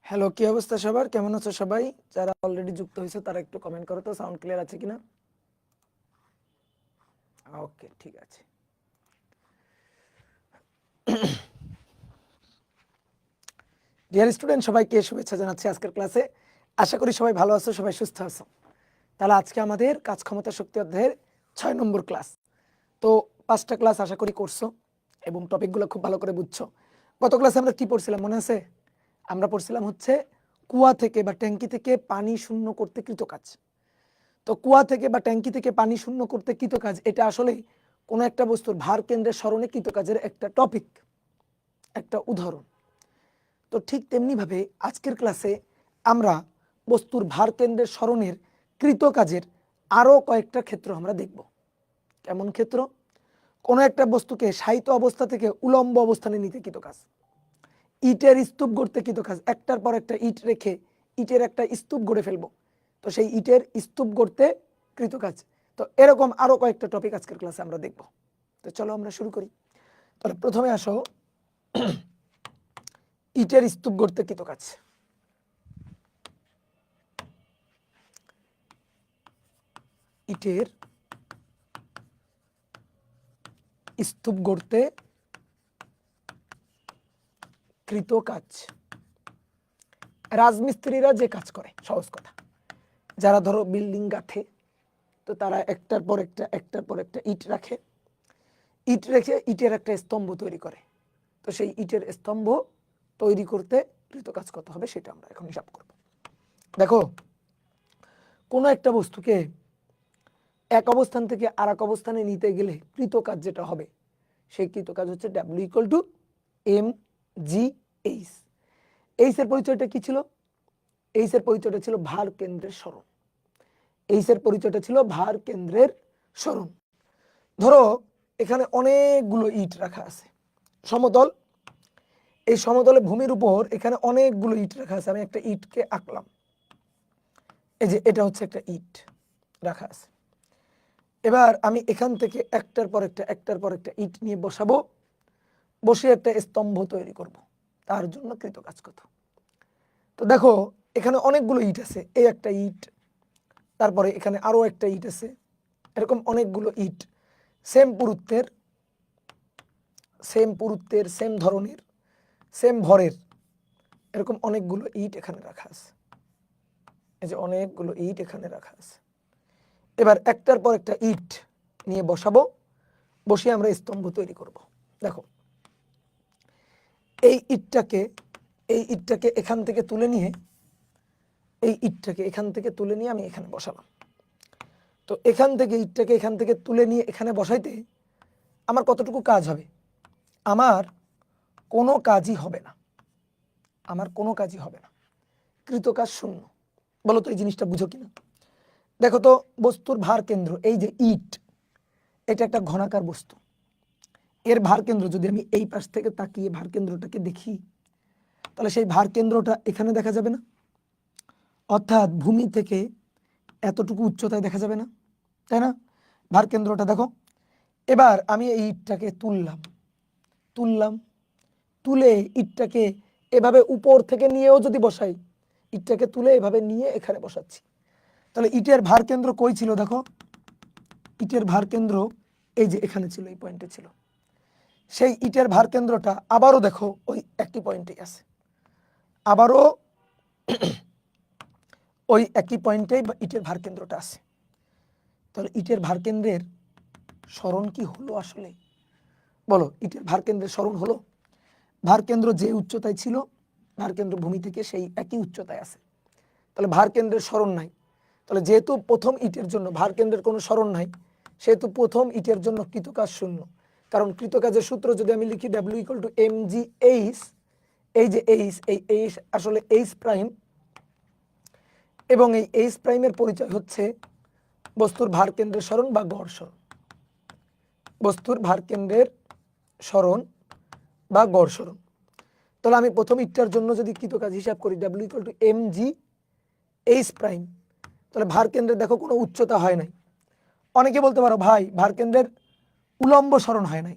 Hello, কি অবস্থা সবার? কেমন আছো সবাই? যারা অলরেডি যুক্ত হয়েছে তারা একটু কমেন্ট করো তো, সাউন্ড ক্লিয়ার আছে কিনা। ওকে, ঠিক আছে। ডিয়ার স্টুডেন্ট, সবাইকে শুভেচ্ছা জানাচ্ছি আজকের ক্লাসে। আশা করি সবাই ভালো আছো, সবাই সুস্থ আছো। তাহলে আজকে আমাদের কাজ ক্ষমতা শক্তি অধ্যায়ের 6 নম্বর ক্লাস। তো 5টা ক্লাস আশা করি করছো এবং টপিকগুলো খুব ভালো করে বুঝছো। গত ক্লাসে আমরা কি পড়ছিলাম মনে আছে? আমরা পড়ছিলাম হচ্ছে কুয়া থেকে বা ট্যাঙ্কি থেকে পানি শূন্য করতে কৃতকাজ। তো কুয়া থেকে বা ট্যাঙ্কি থেকে পানি শূন্য করতে কৃতকাজ, এটা আসলে কোনো একটা বস্তুর ভার কেন্দ্রের স্মরণে কৃতকাজের একটা টপিক, একটা উদাহরণ। তো ঠিক তেমনিভাবে আজকের ক্লাসে আমরা বস্তুর ভার কেন্দ্রের স্মরণের কৃতকাজের আরও কয়েকটা ক্ষেত্র আমরা দেখব। কেমন ক্ষেত্র? কোনো একটা বস্তুকে শায়িত অবস্থা থেকে উলম্ব অবস্থানে নিতে কৃতকাজ, ইটের স্তূপ গড়তে কৃতকাজ, একটার পর একটা ইট রেখে ইটের একটা স্তূপ গড়ে ফেলবো, তো সেই ইটের স্তূপ গড়তে কৃতকাজ। তো এরকম আরো কয়েকটা টপিক আজকের ক্লাসে আমরা দেখব। তো চলো আমরা শুরু করি। তাহলে প্রথমে আসো ইটের স্তূপ গড়তে কৃতকাজ। ইটের স্তূপ গড়তে কৃতকাজ। রাজমিস্ত্রিরা যে কাজ করে, সহজ কথা, যারা ধরো বিল্ডিং গাঁথে, তো তারা একটার পর একটা ইট রাখে, ইট রেখে ইটের একটা স্তম্ভ তৈরি করে। তো সেই ইটের স্তম্ভ তৈরি করতে কৃতকাজ কত হবে সেটা আমরা এখন হিসাব করব। দেখো, কোনো একটা বস্তুকে এক অবস্থান থেকে আর এক অবস্থানে নিতে গেলে কৃতকাজ যেটা হবে, সেই কৃতকাজ হচ্ছে W=mg/h। এইচ এর পরিচয়টা কি ছিল? এইচ এর পরিচয়টা ছিল ভার কেন্দ্রের স্মরণ। এইচ এর পরিচয়টা ছিল ভার কেন্দ্রের স্মরণ। ধরো এখানে অনেকগুলো ইট রাখা আছে, সমতল। এই সমতলে ভূমির উপর এখানে অনেকগুলো ইট রাখা আছে। আমি একটা ইটকে আঁকলাম, এই যে এটা হচ্ছে একটা ইট রাখা আছে। এবার আমি এখান থেকে একটার পর একটা ইট নিয়ে বসাবো, বসে একটা স্তম্ভ তৈরি করব। তার জন্য কৃতকাজ কত? তো দেখো এখানে অনেকগুলো ইট আছে, এই একটা ইট, তারপরে এখানে আরো একটা ইট আছে, এরকম অনেকগুলো ইট সেম পুরুত্বের, সেম ধরনের, সেম ভরের, এরকম অনেকগুলো ইট এখানে রাখা আছে। এই যে অনেকগুলো ইট এখানে রাখা আছে। এবার একটার পর একটা ইট নিয়ে বসাবো, বসিয়ে আমরা স্তম্ভ তৈরি করব। দেখো এই ইটটাকে এখান থেকে তুলে নিয়ে, আমি এখানে বসালাম। তো এখান থেকে ইটটাকে এখান থেকে তুলে নিয়ে এখানে বসাইতে আমার কতটুকু কাজ হবে? আমার কোনো কাজই হবে না, কৃতকাজ শূন্য। বলো তো এই জিনিসটা বুঝো কিনা? দেখো তো, বস্তুর ভার কেন্দ্র, এই যে ইট, এটা একটা ঘনাকার বস্তু। এর ভার কেন্দ্র যদি আমি এই পাশ থেকে তাকিয়ে ভার কেন্দ্রটাকে দেখি, তাহলে সেই ভার কেন্দ্রটা এখানে দেখা যাবে না, অর্থাৎ ভূমি থেকে এতটুকু উচ্চতায় দেখা যাবে না, তাই না? ভার কেন্দ্রটা দেখো। এবার আমি এই ইটটাকে তুলে ইটটাকে এভাবে উপর থেকে নিয়েও যদি বসাই, ইটটাকে তুলে এভাবে নিয়ে এখানে বসাচ্ছি, তাহলে ইটের ভার কেন্দ্র কই ছিল? দেখো ইটের ভার কেন্দ্র এই যে এখানে ছিল, এই পয়েন্টে ছিল। সেই ইটের ভার কেন্দ্রটা আবারও দেখো ওই একই পয়েন্টেই আছে, আবারও ওই একই পয়েন্টেই ইটের ভার কেন্দ্রটা আছে। তাহলে ইটের ভার কেন্দ্রের স্মরণ কি হলো আসলে? বলো, ইটের ভার কেন্দ্রের স্মরণ হলো? ভার কেন্দ্র যে উচ্চতায় ছিল, ভার কেন্দ্র ভূমি থেকে সেই একই উচ্চতায় আছে, তাহলে ভার কেন্দ্রের স্মরণ নাই। তাহলে যেহেতু প্রথম ইটের জন্য ভার কেন্দ্রের কোনো স্মরণ নাই, সেহেতু প্রথম ইটের জন্য কৃতকাজ শূন্য। কারণ কৃতকাজের সূত্র যদি আমি লিখি W=mg/h, এই যে এইচ আসলে H' এবং এই H' পরিচয় হচ্ছে বস্তুর ভার কেন্দ্রের স্মরণ বা গড় স্মরণ। বস্তুর ভার কেন্দ্রের স্মরণ বা গড় স্মরণ। তাহলে আমি প্রথম ইটটার জন্য যদি কৃতকাজ হিসাব করি W=mg/h, তাহলে ভার কেন্দ্রের দেখো কোনো উচ্চতা হয় নাই। অনেকে বলতে পারো ভাই ভার কেন্দ্রের উলম্ব স্মরণ হয় নাই।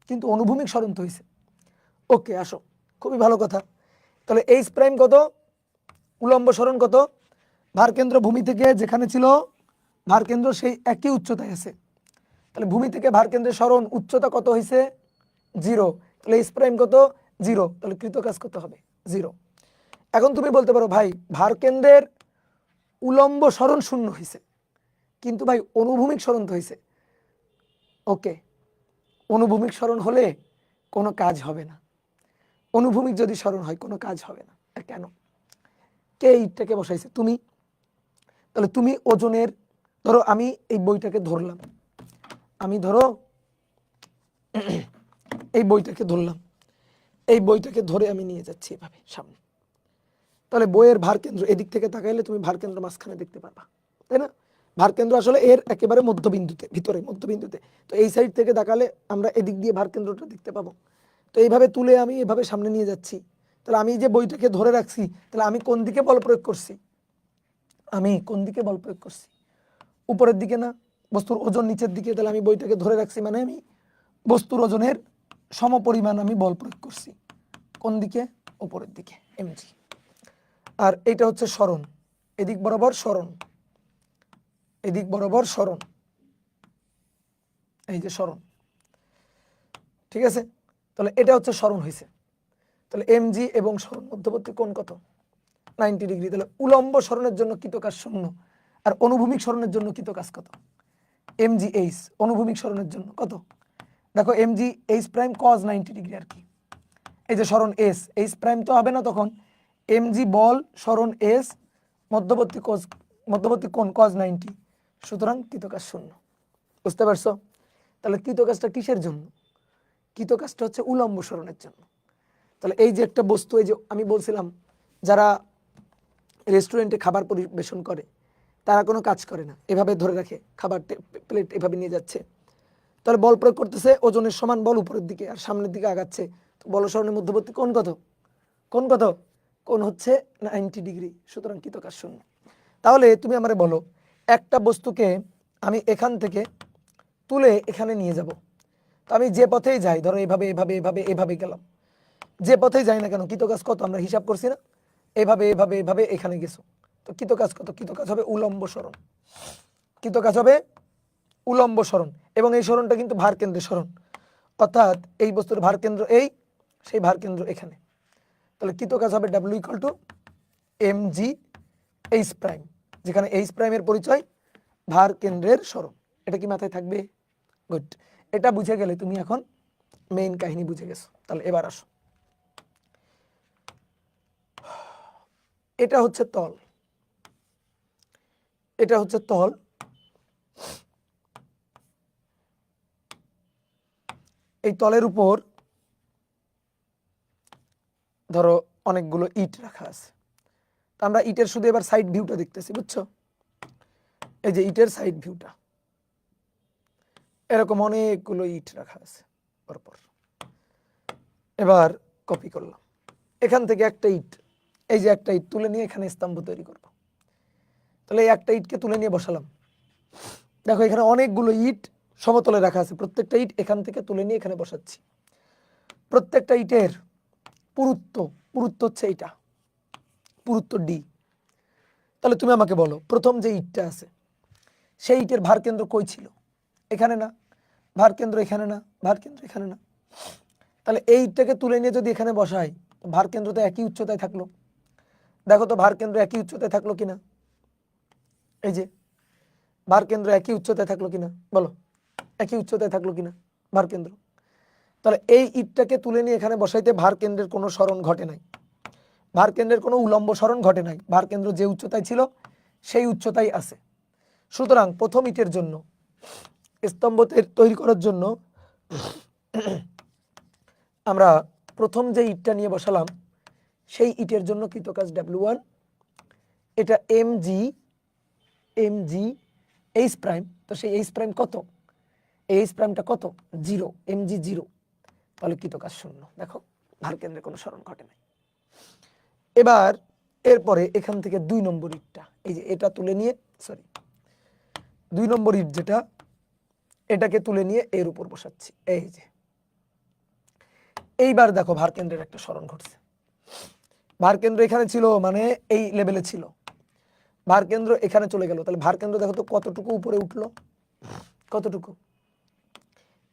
কিন্তু অনুভূমিক সরণ তো হয়েছে। ওকে, আসো, খুবই ভালো কথা। তাহলে এইচ প্রাইম কত, উলম্ব সরণ কত, ভারকেন্দ্র ভূমি থেকে যেখানে ছিল ভারকেন্দ্র সেই একই উচ্চতায় আছে। তাহলে ভূমি থেকে ভারকেন্দ্রের সরণ উচ্চতা কত হয়েছে, 0। তাহলে এইচ প্রাইম কত, 0। তাহলে কৃতকাজ কত হবে, 0। এখন তুমি বলতে পারো ভাই ভারকেন্দ্রের উলম্ব সরণ 0 হয়েছে, কিন্তু ভাই অনুভূমিক সরণ তো হয়েছে। ওকে, অনুভূমিক সরণ হলে কোনো কাজ হবে না। অনুভূমিক যদি সরণ হয় কোনো কাজ হবে না। কেন? কে ইটটাকে বসাইছে, তুমি। তাহলে তুমি ওজনের, ধরো আমি এই বইটাকে ধরলাম, আমি ধরো এই বইটাকে ধরলাম, এই বইটাকে ধরে আমি নিয়ে যাচ্ছি এভাবে সামনে। তাহলে বইয়ের ভারকেন্দ্র এদিক থেকে তাকাইলে তুমি ভারকেন্দ্র মাঝখানে দেখতে পারবা, তাই না? ভারকেন্দ্র আসলে এর একেবারে মধ্যবিন্দুতে, ভিতরে মধ্যবিন্দুতে। তো এই সাইড থেকে তাকালে আমরা এদিক দিয়ে ভারকেন্দ্রটা দেখতে পাবো। তো এইভাবে তুলে আমি এভাবে সামনে নিয়ে যাচ্ছি। তাহলে আমি যে বইটাকে ধরে রাখছি, তাহলে আমি কোন দিকে বল প্রয়োগ করছি, আমি কোন দিকে বল প্রয়োগ করছি, উপরের দিকে না, বস্তুর ওজন নিচের দিকে। তাহলে আমি বইটাকে ধরে রাখছি মানে আমি বস্তুর ওজনের সমপরিমাণ আমি বল প্রয়োগ করছি কোন দিকে, উপরের দিকে, mg। আর এটা হচ্ছে সরণ, এদিক বরাবর সরণ, এদিক বরাবর সরণ, এই যে সরণ, ঠিক আছে? তাহলে এটা হচ্ছে সরণ হয়েছে। তাহলে mg এবং সরণ মধ্যবর্তী কোণ কত, 90 ডিগ্রি। তাহলে উলম্ব সরণের জন্য কৃতকাজ 0, আর অনুভূমিক সরণের জন্য কৃতকাজ কত, mgh। অনুভূমিক সরণের জন্য কত, দেখো mgh প্রাইম cos 90 ডিগ্রি আর কি। এই যে সরণ s, h প্রাইম তো হবে না তখন, mg বল সরণ s, মধ্যবর্তী কোণ cos 90, সুতরাং কৃতকাজ 0। বুঝতে পারছো? তাহলে কৃতকাজটা কিসের জন্য, কৃতকাজটা হচ্ছে উলম্ব সরণের জন্য। তাহলে এই যে একটা বস্তু, এই যে আমি বলছিলাম যারা রেস্টুরেন্টে খাবার পরিবেশন করে তারা কোনো কাজ করে না, এভাবে ধরে রাখে খাবার, প্লেট এভাবে নিয়ে যাচ্ছে। তাহলে বল প্রয়োগ করতেছে, ওজনের সমান বল উপরের দিকে আর সামনের দিকে আগাচ্ছে। তো বল সরণের মধ্যবর্তী কোণ কত, কোণ কত, কোণ হচ্ছে 90 ডিগ্রি, সুতরাং কৃতকাজ 0। তাহলে তুমি আমারে বলো একটা বস্তুকে আমি এখান থেকে তুলে এখানে নিয়ে যাব, তো আমি যে পথেই যাই, ধরো এভাবে এভাবে এভাবে এভাবে গেলাম, যে পথেই যাই না কেন কৃতকাজ কত, আমরা হিসাব করছি না, এভাবে এভাবে এভাবে এখানে গেছো, তো কৃতকাজ কত, কৃতকাজ হবে উলম্ব সরণ, কৃতকাজ হবে উলম্ব সরণ। এবং এই সরণটা কিন্তু ভারকেন্দ্রের সরণ, অর্থাৎ এই বস্তুর ভারকেন্দ্র এই, সেই ভারকেন্দ্র এখানে। তাহলে কৃতকাজ হবে W = mgh প্রাইম, যেখানে h প্রাইমের পরিচয় ভারকেন্দ্রের সরণ। এটা কি মাথায় থাকবে? গুড। এটা বুঝে গেলে তুমি এখন মেইন কাহিনী বুঝে গেছো। তাহলে এবার আসো, এটা হচ্ছে তল, এটা হচ্ছে তল, এই তলের উপর ধরো অনেকগুলো ইট রাখা আছে। তো আমরা ইটের শুধু এবার সাইড ভিউটা দেখতেছি, বুঝছো? এই যে ইটের সাইড ভিউটা, এরকম অনেকগুলো ইট রাখা আছে পরপর। এবার কপি করলাম, এখান থেকে একটা ইট, এই যে একটা ইট তুলে নিয়ে এখানে স্তম্ভ তৈরি করব। তাহলে এই একটা ইটকে তুলে নিয়ে বসালাম, দেখো এখানে অনেকগুলো ইট সমতলে রাখা আছে, প্রত্যেকটা ইট এখান থেকে তুলে নিয়ে এখানে বসাচ্ছি। প্রত্যেকটা ইটের পুরুত্ব, পুরুত্ব হচ্ছে এটা, পুরুত্ব d। তাহলে তুমি আমাকে বলো প্রথম যে ইটটা আছে সেই ইটের ভারকেন্দ্র কই ছিল, এখানে না, ভারকেন্দ্র এখানে না, ভারকেন্দ্র এখানে না। তাহলে এই ইটটাকে তুলে নিয়ে যদি এখানে বসাই, ভারকেন্দ্র তো একই উচ্চতায় থাকলো। দেখো তো ভারকেন্দ্র একই উচ্চতায় থাকলো কিনা, এই যে ভারকেন্দ্র একই উচ্চতায় থাকলো কিনা, বলো একই উচ্চতায় থাকলো কিনা ভারকেন্দ্র। তাহলে এই ইটটাকে তুলে নিয়ে এখানে বসাইতে ভারকেন্দ্রের কোনো সরণ ঘটে নাই, ভারকেন্দ্রের কোনো উলম্ব সরণ ঘটে নাই, ভারকেন্দ্র যে উচ্চতায় ছিল সেই উচ্চতায় আছে। সুতরাং প্রথম ইটের জন্য, স্তম্ভ তৈরি করার জন্য আমরা প্রথম যে ইটটা নিয়ে বসালাম সেই ইটের জন্য কৃতকাজ W1, এটা mgh প্রাইম। তো সেই h প্রাইম কত, এই h প্রাইমটা কত, 0, mg 0। তাহলে কৃতকাজ 0। দেখো ভারকেন্দ্রে কোনো সরণ ঘটে নাই। এবার এরপরে এখান থেকে 2 নম্বর ইটটা, এই যে এটা তুলে নিয়ে, সরি 2 নম্বর ইট যেটা, এটাকে তুলে নিয়ে এর উপর বসাচ্ছি, এই যে এইবার দেখো ভারকেন্দ্রের একটা স্মরণ ঘটছে। ভারকেন্দ্র এখানে ছিল, মানে এই লেভেলে ছিল, ভারকেন্দ্র এখানে চলে গেল, তাহলে ভারকেন্দ্র দেখো তো কতটুকু উপরে উঠলো, কতটুকু,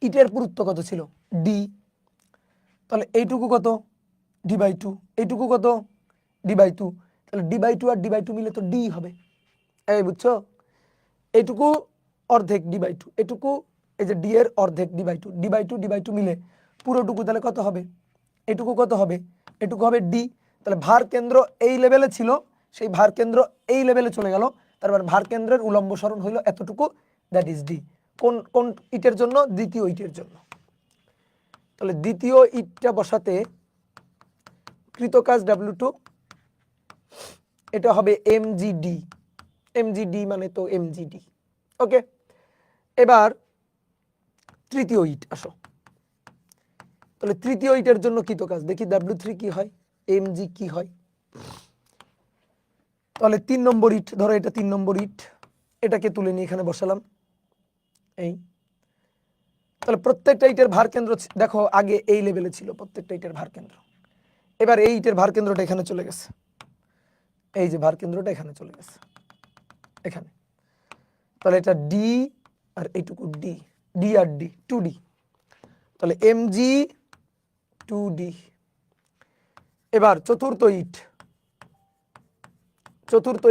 ইটের পুরুত্ব কত ছিল, ডি, তাহলে এইটুকু কত, d/2, এইটুকু কত, d/2, তাহলে d/2 আর d/2 মিলে তো ডি হবে, এই বুঝছো, এইটুকু অর্ধেক d/2, এটুকু এই যে ডি এর অর্ধেক d/2, d/2 মিলে পুরোটুকু, তাহলে কত হবে, এটুকু কত হবে, এটুকু হবে ডি। তাহলে ভার কেন্দ্র এই লেভেলে ছিল, সেই ভার কেন্দ্র এই লেভেলে চলে গেল, তারপর ভার কেন্দ্রের উলম্ব সরণ হইল এতটুকু, দ্যাট ইজ ডি। কোন কোন ইটের জন্য, দ্বিতীয় ইটের জন্য। তাহলে দ্বিতীয় ইটটা বসাতে কৃতকাজ W2, এটা হবে mgd, mgd মানে তো mgd, ওকে। এবার তৃতীয় ইট আসো, তাহলে তৃতীয় ইটের জন্য কৃতকাজ দেখি W3 কি হয়, mg কি হয়। তাহলে 3 নম্বর ইট, ধরো এটা 3 নম্বর ইট, এটাকে তুলে নিয়ে এখানে বসালাম, এই, তাহলে প্রত্যেকটা ইটের ভার কেন্দ্র দেখো আগে এই লেভেলে ছিল প্রত্যেকটা ইটের ভার কেন্দ্র, এবার এই ইটের ভার কেন্দ্রটা এখানে চলে গেছে, এই যে ভার কেন্দ্রটা এখানে চলে গেছে এখানে, তাহলে এটা ডি আর এইটুকু ডি, ডি আর ডি 2d, তাহলে mg 2d। এবার চতুর্থ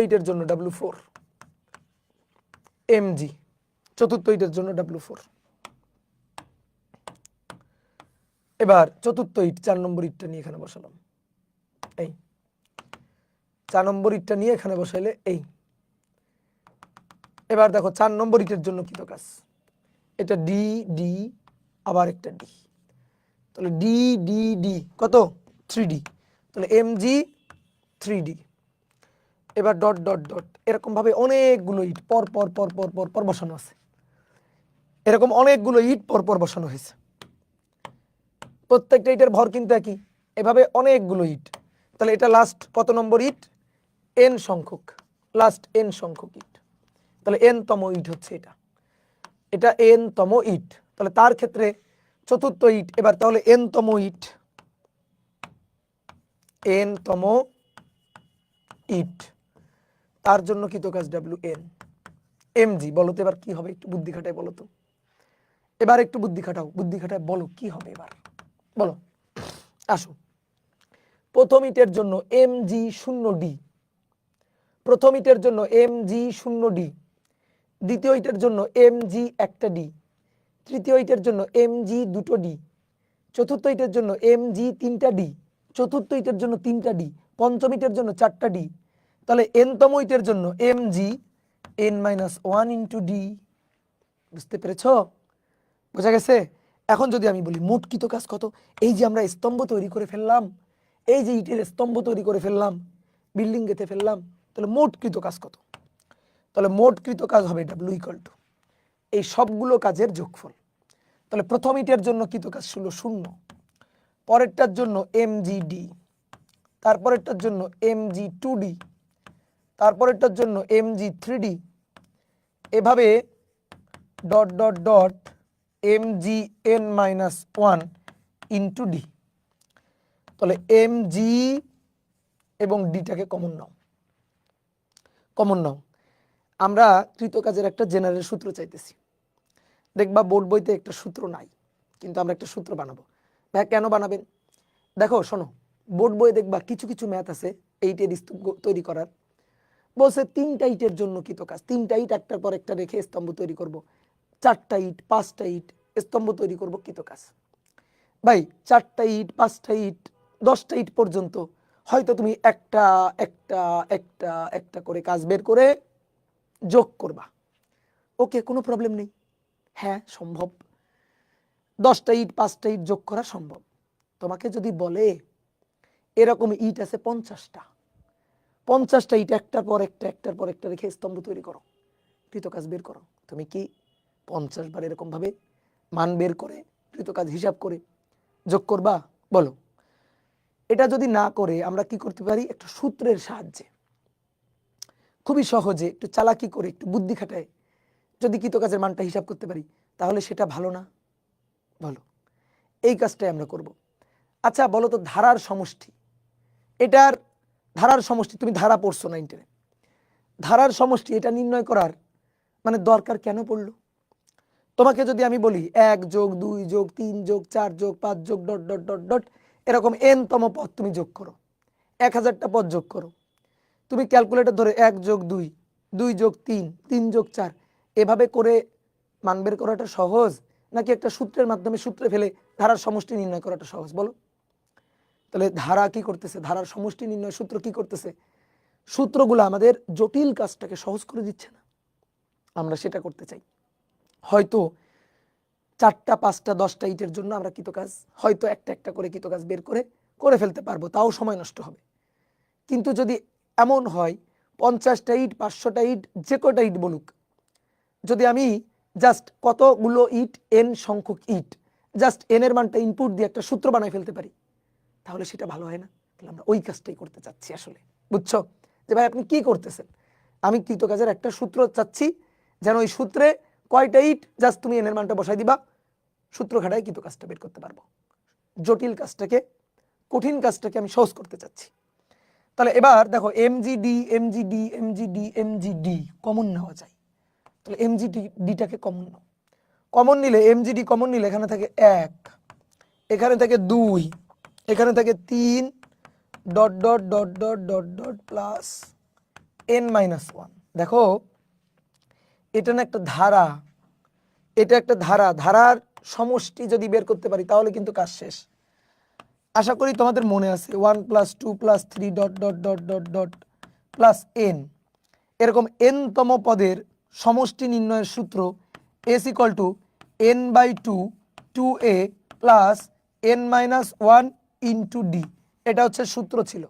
ইটের জন্য W4, mg, চতুর্থ ইটের জন্য W4। এবার চতুর্থ ইট 4 নম্বর ইটটা নিয়ে এখানে বসালাম, এই 4 নম্বর ইটটা নিয়ে এখানে বসাইলে এই। এবার দেখো 4 নম্বর ইটের জন্য কৃতকাজ, এটা ডি ডি আবার একটা ডি, তাহলে ডি ডি ডি কত 3d, তাহলে mg 3d। এবার ডট ডট ডট এরকম ভাবে অনেকগুলো ইট পর পর পর পর পর পর বসানো আছে, এরকম অনেকগুলো ইট পর পর বসানো হয়েছে, প্রত্যেকটা ইটের ভর কিন্তু একই, এভাবে অনেকগুলো ইট। তাহলে এটা লাস্ট কত নম্বর ইট, n সংখ্যক, লাস্ট n সংখ্যক ইট, তাহলে n তম ইট হচ্ছে এটা, এটা n তম ইট। তাহলে তার ক্ষেত্রে চতুর্থ ইট, এবার তাহলে n তম ইট, n তম ইট, তার জন্য কৃতকাজ WN, mg বলো তো এবার কি হবে, একটু বুদ্ধি খাটায় বলো তো, এবার একটু বুদ্ধি খাটাও, বুদ্ধি খাটায় বলো কি হবে এবার বলো। আসো, প্রথম ইটের জন্য mg 0d, প্রথম ইটের জন্য mg 0d, দ্বিতীয় ইটের জন্য mg একটা d, তৃতীয় ইটের জন্য mg দুটো d, চতুর্থ ইটের জন্য mg তিনটা d, চতুর্থ ইটের জন্য তিনটা d, পঞ্চম ইটের জন্য চারটা d, তাহলে n তম ইটের জন্য mg n-1 ইন্টু d। বুঝতে পেরেছো, বোঝা গেছে। এখন যদি আমি বলি মোট কৃতকাজ কত, এই যে আমরা স্তম্ভ তৈরি করে ফেললাম, এই যে ইটের স্তম্ভ তৈরি করে ফেললাম, বিল্ডিং গেঁথে ফেললাম, তাহলে মোট কৃতকাজ কত, তাহলে মোট কৃতকাজ হবে W = এই সবগুলো কাজের যোগফল। তাহলে প্রথম ইটের জন্য কৃতকাজ ছিল 0, পরেরটার জন্য mgd, তারপরেরটার জন্য mg 2d, তারপরেরটার জন্য mg 3d, এভাবে dot dot dot mg n-1 into d। তাহলে mg এবং ডিটাকে কমন নাও, কমন নাও। আমরা কৃতকাজের একটা জেনারেল সূত্র চাইতেছি, দেখবা বোর্ড বইতে একটা সূত্র নাই, কিন্তু আমরা একটা সূত্র বানাবো। ভাই কেন বানাবেন, দেখো শোনো, বোর্ড বইয়ে দেখবা কিছু কিছু ম্যাথ আছে এইটের স্তম্ভ তৈরি করার, বলছে 3টা ইটের জন্য কৃতকাজ, 3টা ইট একটার পর একটা রেখে স্তম্ভ তৈরি করব, 4টা ইট 5টা ইট স্তম্ভ তৈরি করব কৃতকাজ। ভাই 4টা ইট 5টা ইট 10টা ইট পর্যন্ত হয়তো তুমি একটা একটা একটা একটা করে কাজ বের করে যোগ করবা, ওকে কোনো প্রবলেম নেই, হ্যাঁ সম্ভব, 10টা ইট 5টা ইট যোগ করা সম্ভব। তোমাকে যদি বলে এরকম ইট আছে 50টা, 50টা ইট একটার পর একটা একটার পর একটা রেখে স্তম্ভ তৈরি করো, কৃতকাজ বের করো, তুমি কি 50 বার এরকম ভাবে মান বের করে কৃতকাজ হিসাব করে যোগ করবা, বলো। এটা যদি না করে আমরা কি করতে পারি, একটা সূত্রের সাহায্যে খুবই সহজে একটু চালাকি করে একটু বুদ্ধি খাটায় যদি কৃতকাজের মানটা হিসাব করতে পারি, তাহলে সেটা ভালো না, বলো। এই কাজটাই আমরা করব। আচ্ছা বলো তো ধারার সমষ্টি, এটার ধারার সমষ্টি তুমি ধারা পড়ছো 9 10, ধারার সমষ্টি এটা নির্ণয় করার মানে দরকার কেন পড়লো? তোমাকে যদি আমি বলি 1 যোগ 2 যোগ 3 যোগ 4 যোগ 5 যোগ ডট ডট ডট ডট এরকম n তম পদ তুমি যোগ করো, 1000টা পদ যোগ করো, তুমি ক্যালকুলেটর ধরে 1 যোগ 2 2 যোগ 3 3 যোগ 4 এভাবে করে মান বের করাটা সহজ, নাকি একটা সূত্রের মাধ্যমে সূত্রে ফেলে ধারার সমষ্টি নির্ণয় করাটা সহজ বলো? তাহলে ধারা কি করতেছে, ধারার সমষ্টি নির্ণয় সূত্র কি করতেছে, সূত্রগুলো আমাদের জটিল কাজটাকে সহজ করে দিচ্ছে না, আমরা সেটা করতে চাই। হয়তো 4টা 5টা 10টা ইটের জন্য আমরা কৃতকাজ, হয়তো একটা একটা করে কৃতকাজ বের করে ফেলতে পারবো, তাও সময় নষ্ট হবে। কিন্তু যদি এমন হয় 50টা ইট 500টা ইট যে কটা ইট বলুক, যদি আমি জাস্ট কতগুলো ইট n সংখ্যক ইট জাস্ট n এর মানটা ইনপুট দিয়ে একটা সূত্র বানাই ফেলতে পারি, তাহলে সেটা ভালো হয় না? তাহলে আমরা ওই কাজটাই করতে চাচ্ছি আসলে, বুঝছো? যে ভাই আপনি কি করতেছেন, আমি কৃতকাজের একটা সূত্র চাচ্ছি, যেন ওই সূত্রে কয়টা ইট জাস্ট তুমি n এর মানটা বসাই দিবা, সূত্র খাটায় কৃতকাজটা বের করতে পারবো। জটিল কাজটাকে, কঠিন কাজটাকে আমি সহজ করতে চাচ্ছি। তাহলে এবার দেখো mgd mgd mgd mgd common নেওয়া যায়, তাহলে mgdটাকে কমন নাও, কমন নিলে mgd কমন নিলে এখানে থাকে 1, এখানে থাকে 2, এখানে থাকে 3 dot dot dot dot dot dot plus n-1। দেখো এটা না একটা ধারা, এটা একটা ধারা, ধারার সমষ্টি যদি বের করতে পারি তাহলে কিন্তু কাজ শেষ। আশা করি তোমাদের মনে আছে 1 + 2 + 3 dot dot dot dot dot plus n, এরকম n তম পদের সমষ্টি নির্ণয়ের সূত্র s = n/2 2a plus n-1 into d, এটা হচ্ছে সূত্র ছিল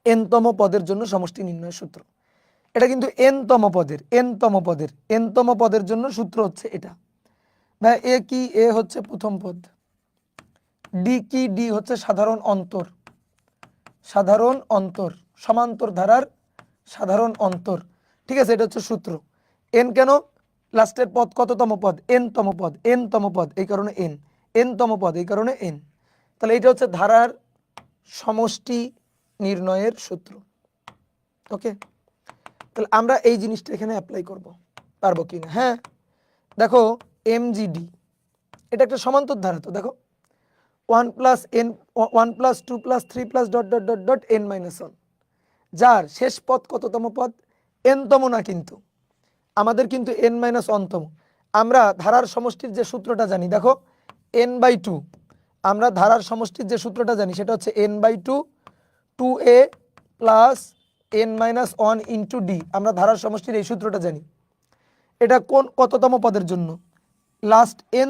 n তম পদের জন্য সমষ্টি নির্ণয়ের সূত্র। এটা কিন্তু n তম পদের জন্য সূত্র হচ্ছে এটা। ভাই এ কি, এ হচ্ছে প্রথম পদ, ডি কি, ডি হচ্ছে সাধারণ অন্তর, সমান্তর ধারার সাধারণ অন্তর, ঠিক আছে? এটা হচ্ছে সূত্র। n কেন, লাস্টের পদ কততম পদ, n তম পদ এই কারণে n তম পদ এই কারণে n। তাহলে এটা হচ্ছে ধারার সমষ্টি নির্ণয়ের সূত্র। ওকে, তাহলে আমরা এই জিনিসটা এখানে অ্যাপ্লাই করব, পারবো কি না? হ্যাঁ, দেখো mgd এটা একটা সমান্তর ধারা, তো দেখো 1 + n 1 + 2 + 3 + dot dot dot dot n-1, যার শেষ পদ কততম পদ, n তম না, কিন্তু আমাদের কিন্তু n-1 তম। আমরা ধারার সমষ্টির যে সূত্রটা জানি, দেখো n/2, আমরা ধারার সমষ্টির যে সূত্রটা জানি সেটা হচ্ছে n/2 2a plus n-1 into d, আমরা ধারার সমষ্টির এই সূত্রটা জানি। এটা কোন কততম পদের জন্য, লাস্ট n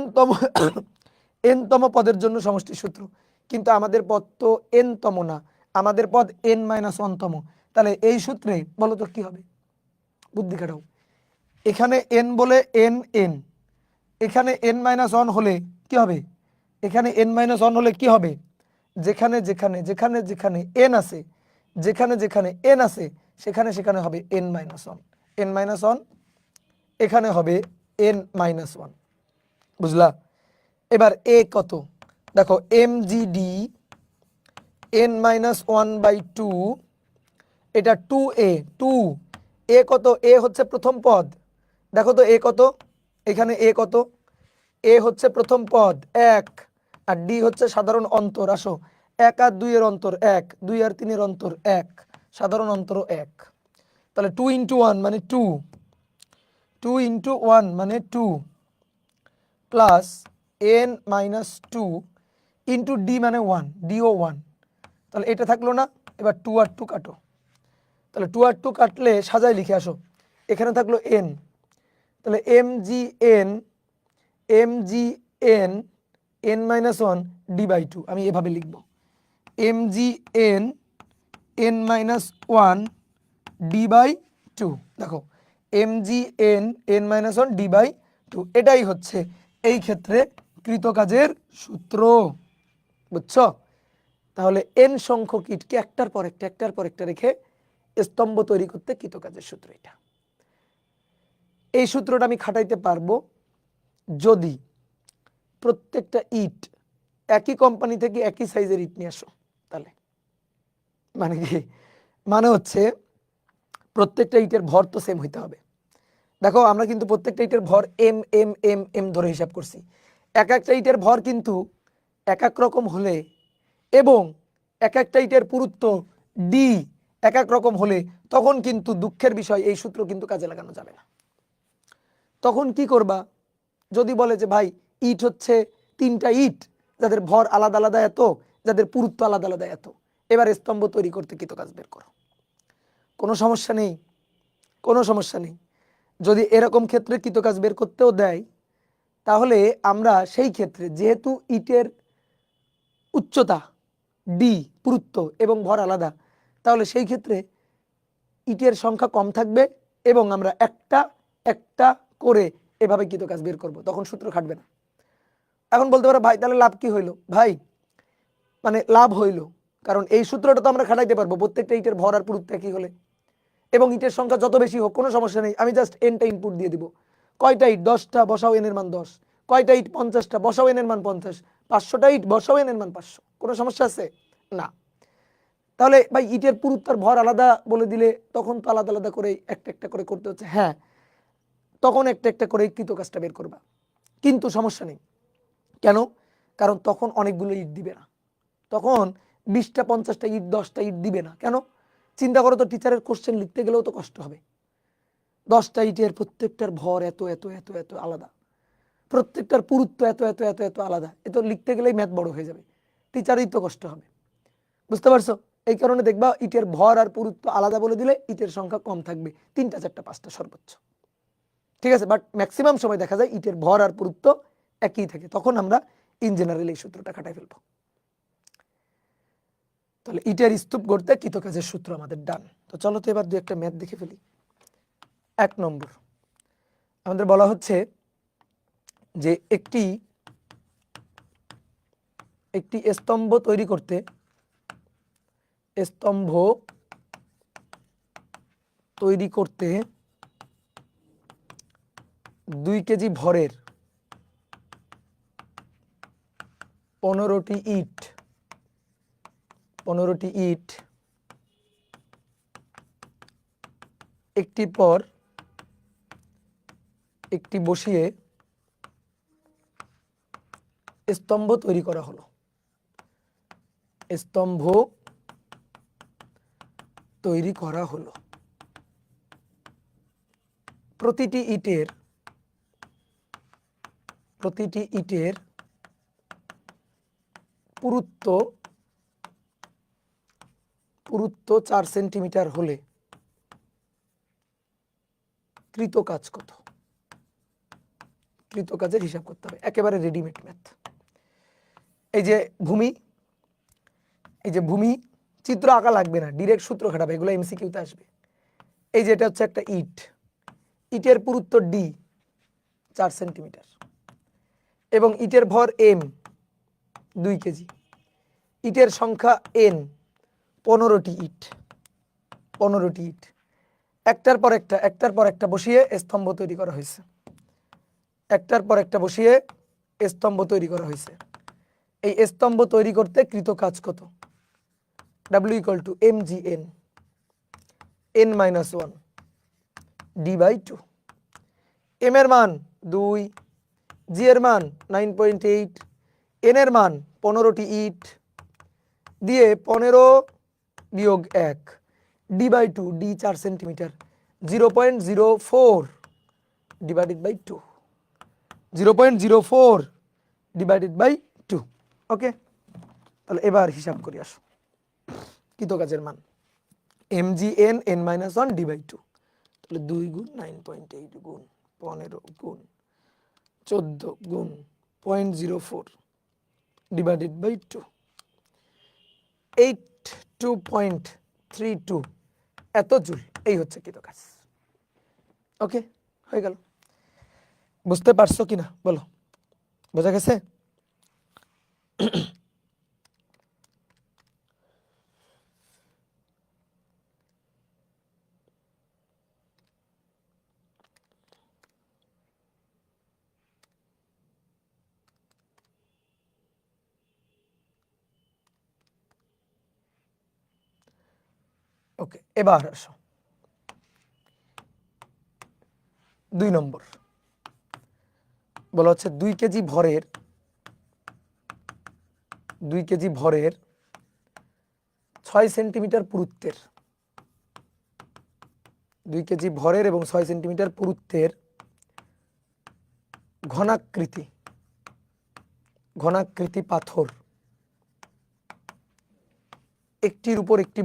তম পদের জন্য সমষ্টির সূত্র, কিন্তু আমাদের পদ তো n তম না, আমাদের পদ n-1 তম। তাহলে এই সূত্রে বলো তো কি হবে, বুদ্ধি খাটাও। এখানে n বলে n, এখানে n-1 হলে কি হবে, এখানে n-1 হলে কি হবে, যেখানে যেখানে যেখানে যেখানে n আছে, যেখানে যেখানে n আছে সেখানে সেখানে হবে n-1, এখানে হবে n-1, বুঝলা? এবার a কত, দেখো mgd n-1/2, এটা 2a, 2a কত, a হচ্ছে প্রথম পদ, দেখো তো a কত, এখানে a কত, a হচ্ছে প্রথম পদ 1, আর d হচ্ছে সাধারণ অন্তর। আসো 1 আর 2 এর অন্তর 1, 2 আর 3 এর অন্তর 1, সাধারণ অন্তর 1। তাহলে 2 × 1 মানে 2, 2 × 1 মানে 2 প্লাস n-2 ইন্টু d মানে 1, dও 1। তাহলে এটা থাকলো না, এবার 2 আর 2 কাটো, তাহলে 2 আর 2 কাটলে সাজায় লিখে আসো, এখানে থাকলো n, তাহলে mgn n-1 d/2, আমি এভাবে লিখব mgn n-1 d/2। দেখো mgn n-1 d/2, এটাই হচ্ছে এই ক্ষেত্রে কৃতকাজের সূত্র, বুঝছো? তাহলে n সংখ্যক ইটকে একটার পর একটা রেখে স্তম্ভ তৈরি করতে কৃতকাজের সূত্র এটা। এই সূত্রটা আমি খাটাইতে পারবো যদি প্রত্যেকটা ইট একই কোম্পানি থেকে একই সাইজের ইট নিয়ে আসো। তাহলে মানে কি, মানে হচ্ছে প্রত্যেকটা ইটের ভর তো সেম হইতে হবে। দেখো আমরা কিন্তু প্রত্যেকটা ইটের ভর এম এম এম এম ধরে হিসাব করছি। এক একটা ইটের ভর কিন্তু এক এক রকম হলে এবং এক একটা ইটের পুরুত্ব ডি এক এক রকম হলে তখন কিন্তু দুঃখের বিষয় এই সূত্র কিন্তু কাজে লাগানো যাবে না। তখন কি করবা, যদি বলে যে ভাই ইট হচ্ছে 3টা ইট যাদের ভর আলাদা আলাদা এত, যাদের পুরুত্ব আলাদা আলাদা এত, এবার স্তম্ভ তৈরি করতে কৃতকাজ বের করো। কোনো সমস্যা নেই, কোনো সমস্যা নেই। যদি এরকম ক্ষেত্রে কৃতকাজ বের করতেও দেয় তাহলে আমরা সেই ক্ষেত্রে যেহেতু ইটের উচ্চতা ডি পুরুত্ব এবং ভর আলাদা, তাহলে সেই ক্ষেত্রে ইটের সংখ্যা কম থাকবে এবং আমরা একটা একটা করে এভাবে কৃতকাজ বের করব, তখন সূত্র খাটবে না। এখন বলতে পারো ভাই তাহলে লাভ কি হইলো? ভাই মানে লাভ হইলো কারণ এই সূত্রটা তো আমরা খাটাইতে পারবো প্রত্যেকটা ইটের ভর আর পুরুত্ব একই হলে, এবং ইটের সংখ্যা যত বেশি হোক কোনো সমস্যা নেই। আমি জাস্ট এনটা ইনপুট দিয়ে দিব। কয়টা ইট? 10টা, বসাও এন এর মান 10। কয়টা ইট? 50টা, বসাও এন এর মান 50। 500টা ইট, বসাও এন এর মান 500। কোনো সমস্যা আছে? না। তাহলে ভাই ইটের পুরুত্বের ভর আলাদা বলে দিলে তখন তো আলাদা আলাদা করে একটা একটা করে করতে হচ্ছে। হ্যাঁ, তখন একটা একটা করে কৃতকাজটা বের করবা, কিন্তু সমস্যা নেই। কেন? কারণ তখন অনেকগুলো ইট দিবে না, তখন 20টা 50টা ইট 10টা ইট দিবে না। কেন? চিন্তা করো তো, টিচারের কোশ্চেন লিখতে গেলেও তো কষ্ট হবে। 10টা ইটের প্রত্যেকটার ভর এত এত এত এত আলাদা, প্রত্যেকটার পুরুত্ব এত এত এত এত আলাদা, এ তো লিখতে গেলেই ম্যাথ বড় হয়ে যাবে, টিচারই তো কষ্ট হবে। বুঝতে পারছো? এই কারণে দেখবা ইটের ভর আর পুরুত্ব আলাদা বলে দিলে ইটের সংখ্যা কম থাকবে, 3টা 4টা 5টা সর্বোচ্চ। ঠিক আছে, বাট ম্যাক্সিমাম সময় দেখা যায় ইটের ভর আর পুরুত্ব একই থাকে, তখন আমরা ইন জেনারেল এই সূত্রটা খাটাই ফেলবো। তাহলে ইটের স্তূপ গড়তে কৃতকাজের সূত্র আমাদের ডান। তো চলো তো এবার দু একটা ম্যাথ দেখে ফেলি। 1 নম্বর আমাদের বলা হচ্ছে যে একটি স্তম্ভ তৈরি করতে স্তম্ভ তৈরি করতে 2 কেজি ভরের 15টি ইট একটির পর একটি বসিয়ে স্তম্ভ তৈরি করা হলো। স্তম্ভ তৈরি করা হলো। প্রতিটি ইটের পুরুত্ব 4 সেন্টিমিটার হলে কৃতকাজ কত? কৃতকাজের হিসাব করতে হবে, একেবারে রেডিমেড ম্যাথ। এই যে ভূমি চিত্র আঁকা লাগবে না, ডিরেক্ট সূত্র খাটাবে, এগুলো এমসিকিউতে আসবে। এই যে এটা হচ্ছে একটা ইটের পুরুত্ব ডি 4 সেন্টিমিটার এবং ইটের ভর এম 2 কেজি, ইটের সংখ্যা এন 15টি ইট একটার পর একটা বসিয়ে স্তম্ভ তৈরি করা হয়েছে। এই স্তম্ভ তৈরি করতে কৃতকাজ কত? W = mgn n-1 d/2। m এর মান 2, g এর মান 9.8, n এর মান 15টি ইট দিয়ে 15 বিয়োগ 1 d/2, d 4 centimetre, 0.04 divided by 2, 0.04 divided by 2। Okay, তাহলে এবার হিসাব করি আসো কৃতকাজের মান। mgn n-1 d/2, তাহলে 2 গুণ 9.8 গুণ 15 গুণ 14 গুণ 0.04 ডিভাইডেড বাই 2, 82.32 এত জুল। এই হচ্ছে কৃতকাজ। ওকে, হয়ে গেল। বুঝতে পারছো কিনা বলো? বোঝা গেছে? ওকে, এবার আসো 2 নম্বর। বলা হচ্ছে 2 কেজি ভরের 6 সেন্টিমিটার পুরুত্বের 2 কেজি ভরের এবং 6 সেন্টিমিটার পুরুত্বের ঘনাকৃতি পাথর একটির উপর একটি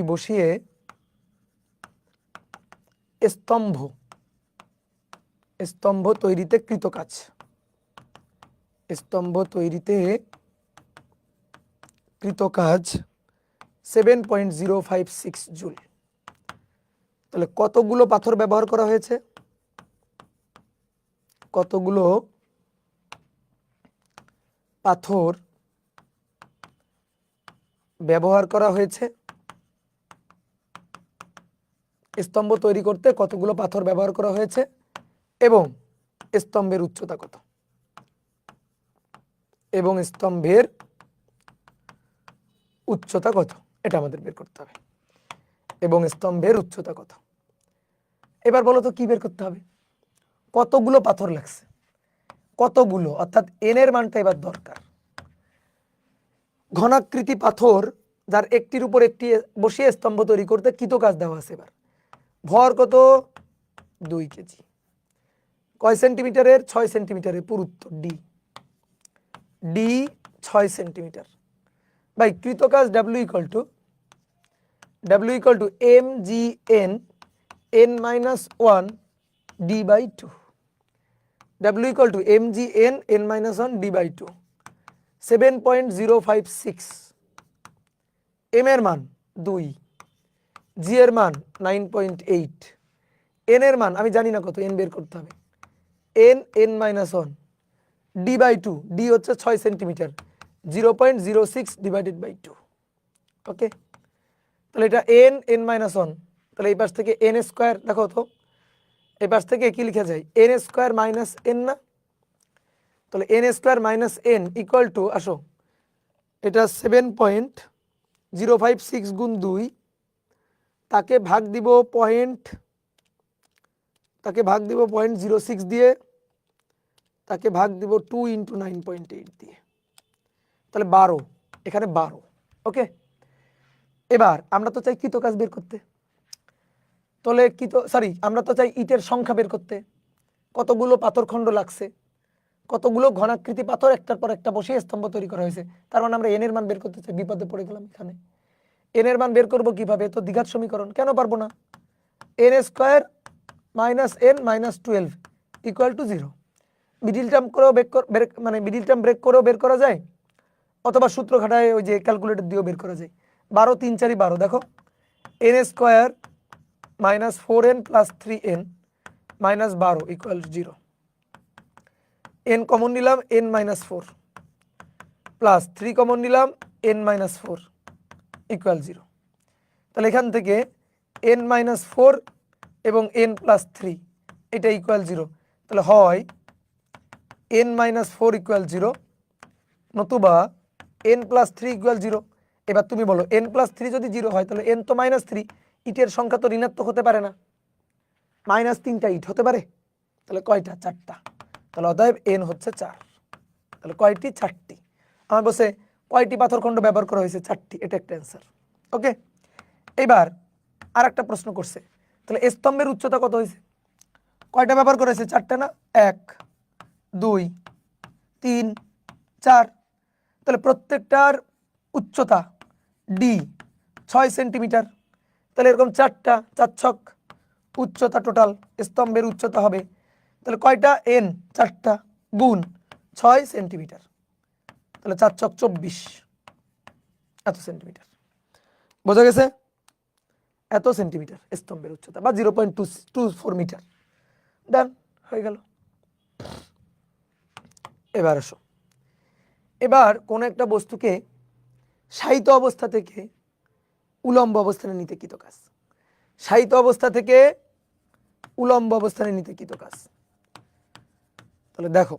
বসিয়ে স্তম্ভ তৈরিতে কৃতকাজ 7.056 জুল। তাহলে কতগুলো পাথর ব্যবহার করা হয়েছে? কতগুলো পাথর ব্যবহার করা হয়েছে? স্তম্ভ তৈরি করতে কতগুলো পাথর ব্যবহার করা হয়েছে এবং স্তম্ভের উচ্চতা কত? এটা আমাদের বের করতে হবে। এবং স্তম্ভের উচ্চতা কত? এবার বলো তো কি বের করতে হবে? কতগুলো পাথর লাগছে, কতগুলো, অর্থাৎ এন এর মানটা এবার দরকার। ঘনাকৃতি পাথর যার একটির উপর একটি বসিয়ে স্তম্ভ তৈরি করতে কৃতকাজ দেওয়া আছে। এবার ভর কত? 2 কেজি। কয় সেন্টিমিটারের? 6 সেন্টিমিটারের পুরুত্ব ডি 6 সেন্টিমিটার বাই কৃতকাজ W equal to mgn n-1 d/2 w equal to mgn n-1 d/2 7.056 m এর মান 2, g এর মান 9.8, n এর মান আমি জানি না কত, n বের করতে হবে। n-1 d/2, d হচ্ছে 6 সেন্টিমিটার, 0.06 ডিভাইডেড বাই 2। ওকে, তাহলে এটা n-1, তাহলে এই পাশ থেকে n স্কয়ার, দেখো তো এই পাশ থেকে কি লিখা যায়? n স্কয়ার মাইনাস n না? তাহলে n square minus n equal to, আসো এটা 7.056 গুণ 2, তাকে ভাগ দিব 0.06 দিয়ে, তাকে ভাগ দিব 2 ইন্টু 9.8 দিয়ে, তাহলে 12, এখানে 12। ওকে, এবার আমরা তো চাই কৃতকাজ বের করতে, তাহলে আমরা তো চাই ইটের সংখ্যা বের করতে, কতগুলো পাথরখণ্ড লাগছে, কতগুলো ঘনাকৃতি পাথর একটার পর একটা বসিয়ে স্তম্ভ তৈরি করা হয়েছে। তার মানে আমরা এন এর মান বের করতে চাই, বিপদে পড়ে গেলাম এখানে। এন এর মান বের করবো কিভাবে? তো দ্বিঘাত সমীকরণ, কেন পারবো না? N square minus n minus 12 equal to 0। Middle term করেও মিডিল টার্ম ব্রেক করেও বের করা যায়, অথবা সূত্র খাটায় ওই যে ক্যালকুলেটর দিয়েও বের করা যায়। 12 3 4 12, দেখো n square minus 4n plus 3n minus 12 equal to 0। n common নিলাম, n মাইনাস 4 প্লাস 3 কমন নিলাম, n মাইনাস 4 ইকুয়াল 0। তাহলে এখান থেকে n মাইনাস 4 এবং n প্লাস 3 এটা ইকুয়াল 0। তাহলে হয় n মাইনাস 4 ইকুয়াল 0, নতুবা n প্লাস 3 ইকুয়াল 0। এবার তুমি বলো n প্লাস 3 যদি 0 হয় তাহলে n তো মাইনাস 3, ইটের সংখ্যা তো ঋণাত্মক হতে পারে না, মাইনাস 3টা ইট হতে পারে। তাহলে কয়টা? 4টা। তাহলে অতএব n হচ্ছে 4। তাহলে কয়টি? 4টি। আমার বলছে কয়টি পাথরখণ্ড ব্যবহার করা হয়েছে? 4টি, এটা একটা অ্যান্সার। ওকে, এবার আর একটা প্রশ্ন করছে, তাহলে স্তম্ভের উচ্চতা কত হয়েছে? কয়টা ব্যবহার করা হয়েছে? 4টা না? 1 2 3 4। তাহলে প্রত্যেকটার উচ্চতা ডি 6 সেন্টিমিটার। তাহলে এরকম 4টা, 4 ছক উচ্চতা টোটাল স্তম্ভের উচ্চতা হবে। তাহলে কয়টা? n 4টা গুণ 6 সেন্টিমিটার, তাহলে 4 ছক 24, এত সেন্টিমিটার। বোঝা গেছে? এত সেন্টিমিটার স্তম্ভের উচ্চতা, বা 0.24 মিটার। ডান, হয়ে গেল। এবার আসো, এবার কোন একটা বস্তুকে শায়িত অবস্থা থেকে উলম্ব অবস্থানে নিতে কৃতকাজ, শায়িত অবস্থা থেকে উলম্ব অবস্থানে নিতে কৃতকাজ। তাহলে দেখো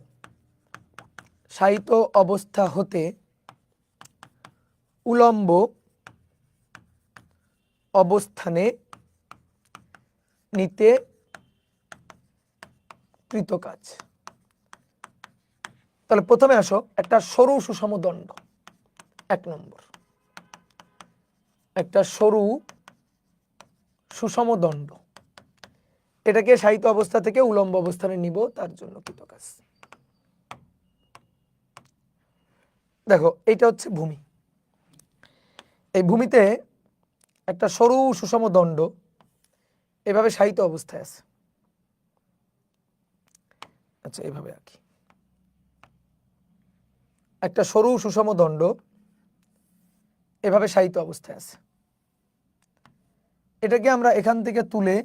শায়িত অবস্থা হতে উলম্ব অবস্থানে নিতে কৃত কাজ। তাহলে প্রথমে আসো একটা সরু সুষম দণ্ড, 1 নম্বর একটা সরু সুষম দণ্ড, এটাকে শায়িত অবস্থা থেকে উলম্ব অবস্থানে নিব, তার জন্য কৃত কাজ। দেখো এইটা হচ্ছে ভূমি, এই ভূমিতে একটা সরু সুষম দণ্ড এভাবে শায়িত অবস্থায় আছে। আচ্ছা এভাবে আঁকি, একটা সরু সুষম দণ্ড এভাবে শায়িত অবস্থায় আছে। এটাকে আমরা এখান থেকে তুলে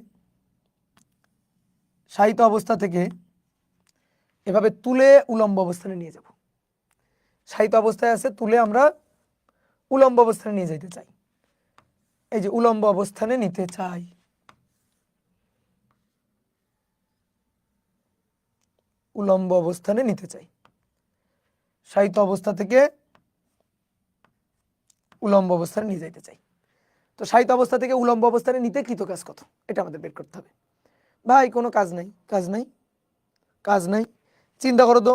শায়িত অবস্থা থেকে এভাবে তুলে উলম্ব অবস্থানে নিয়ে যাব। শায়িত অবস্থায় আছে, তুলে আমরা উলম্ব অবস্থানে নিয়ে যেতে চাই। এই যে উলম্ব অবস্থানে নিতে চাই, উলম্ব অবস্থানে নিতে চাই, শায়িত অবস্থা থেকে উলম্ব অবস্থানে নিয়ে যেতে চাই। তো শায়িত অবস্থা থেকে উলম্ব অবস্থানে নিতে কৃত কাজ কত, এটা আমাদের বের করতে হবে। ভাই কোনো কাজ নাই, কাজ নাই, কাজ নাই, চিন্তা করো তো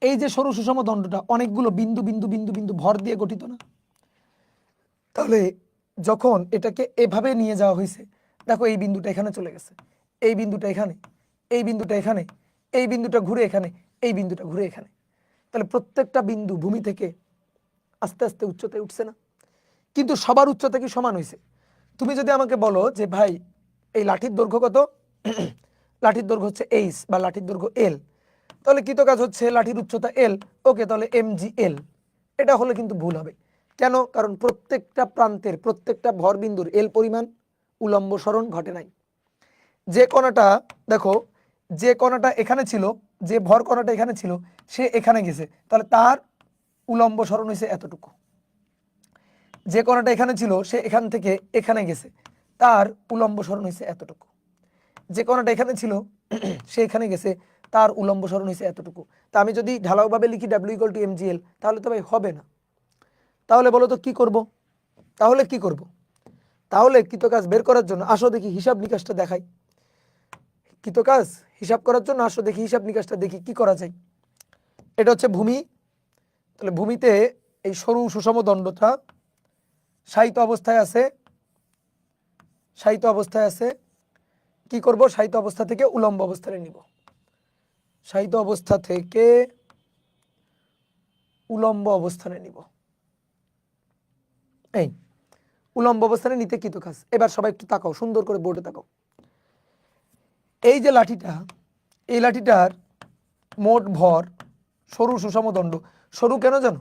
এই যে সরু সুষম দণ্ডটা অনেকগুলো বিন্দু বিন্দু বিন্দু বিন্দু ভর দিয়ে গঠিত না? তাহলে যখন এটাকে এভাবে নিয়ে যাওয়া হয়েছে, দেখো এই বিন্দুটা এখানে চলে গেছে, এই বিন্দুটা এখানে, এই বিন্দুটা এখানে, এই বিন্দুটা ঘুরে এখানে, এই বিন্দুটা ঘুরে এখানে। তাহলে প্রত্যেকটা বিন্দু ভূমি থেকে আস্তে আস্তে উচ্চতায় উঠছে না? কিন্তু সবার উচ্চতা কি সমান হয়েছে? তুমি যদি আমাকে বলো যে ভাই এই লাঠির দৈর্ঘ্য কত, লাঠির দৈর্ঘ্য হচ্ছে এইচ বা লাঠির দৈর্ঘ্য এল, তাহলে কৃত কাজ হচ্ছে লাঠির উচ্চতা এল, ওকে তাহলে mgl। এটা হলে কিন্তু ভুল হবে। কেন? কারণ প্রত্যেকটা প্রান্তের প্রত্যেকটা ভরবিন্দুর এল পরিমাণ উলম্ব সরণ ঘটে নাই। যে কণাটা দেখো, যে কণাটা এখানে ছিল, যে ভর কণাটা এখানে ছিল সে এখানে গেছে, তাহলে তার উলম্ব সরণ হয়েছে এতটুকু। যে কণাটা এখানে ছিল সে এখান থেকে এখানে গেছে, তার উলম্ব সরণ হয়েছে এতটুকু। যে কণাটা এখানে ছিল সে এখানে গেছে, তার উলম্ব সরণ হয়েছে এতটুকু। তা আমি যদি ঢালাওভাবে লিখি W=mgl, তাহলে তো ভাই হবে না। তাহলে বলো তো কি করব? তাহলে কি করব? তাহলে কৃত কাজ বের করার জন্য আসো দেখি হিসাব নিকাশটা দেখাই। কৃত কাজ হিসাব করার জন্য আসো দেখি হিসাব নিকাশটা দেখি কি করা যায়। এটা হচ্ছে ভূমি, তাহলে ভূমিতে এই সরু সুষম দণ্ডটা শায়িত অবস্থায় আছে, শায়িত অবস্থায় আছে। কি করব? শায়িত অবস্থা থেকে উলম্ব অবস্থানে নিব, শায়িত অবস্থা থেকে উলম্ব অবস্থানে নিব। এই উলম্ব অবস্থানে নিতে কৃত কাজ। এবার সবাই একটু তাকাও, সুন্দর করে বোর্ডে তাকাও। এই যে লাঠিটা, এই লাঠিটার মোট ভর সরু সুষম দণ্ড। সরু কেন জানো?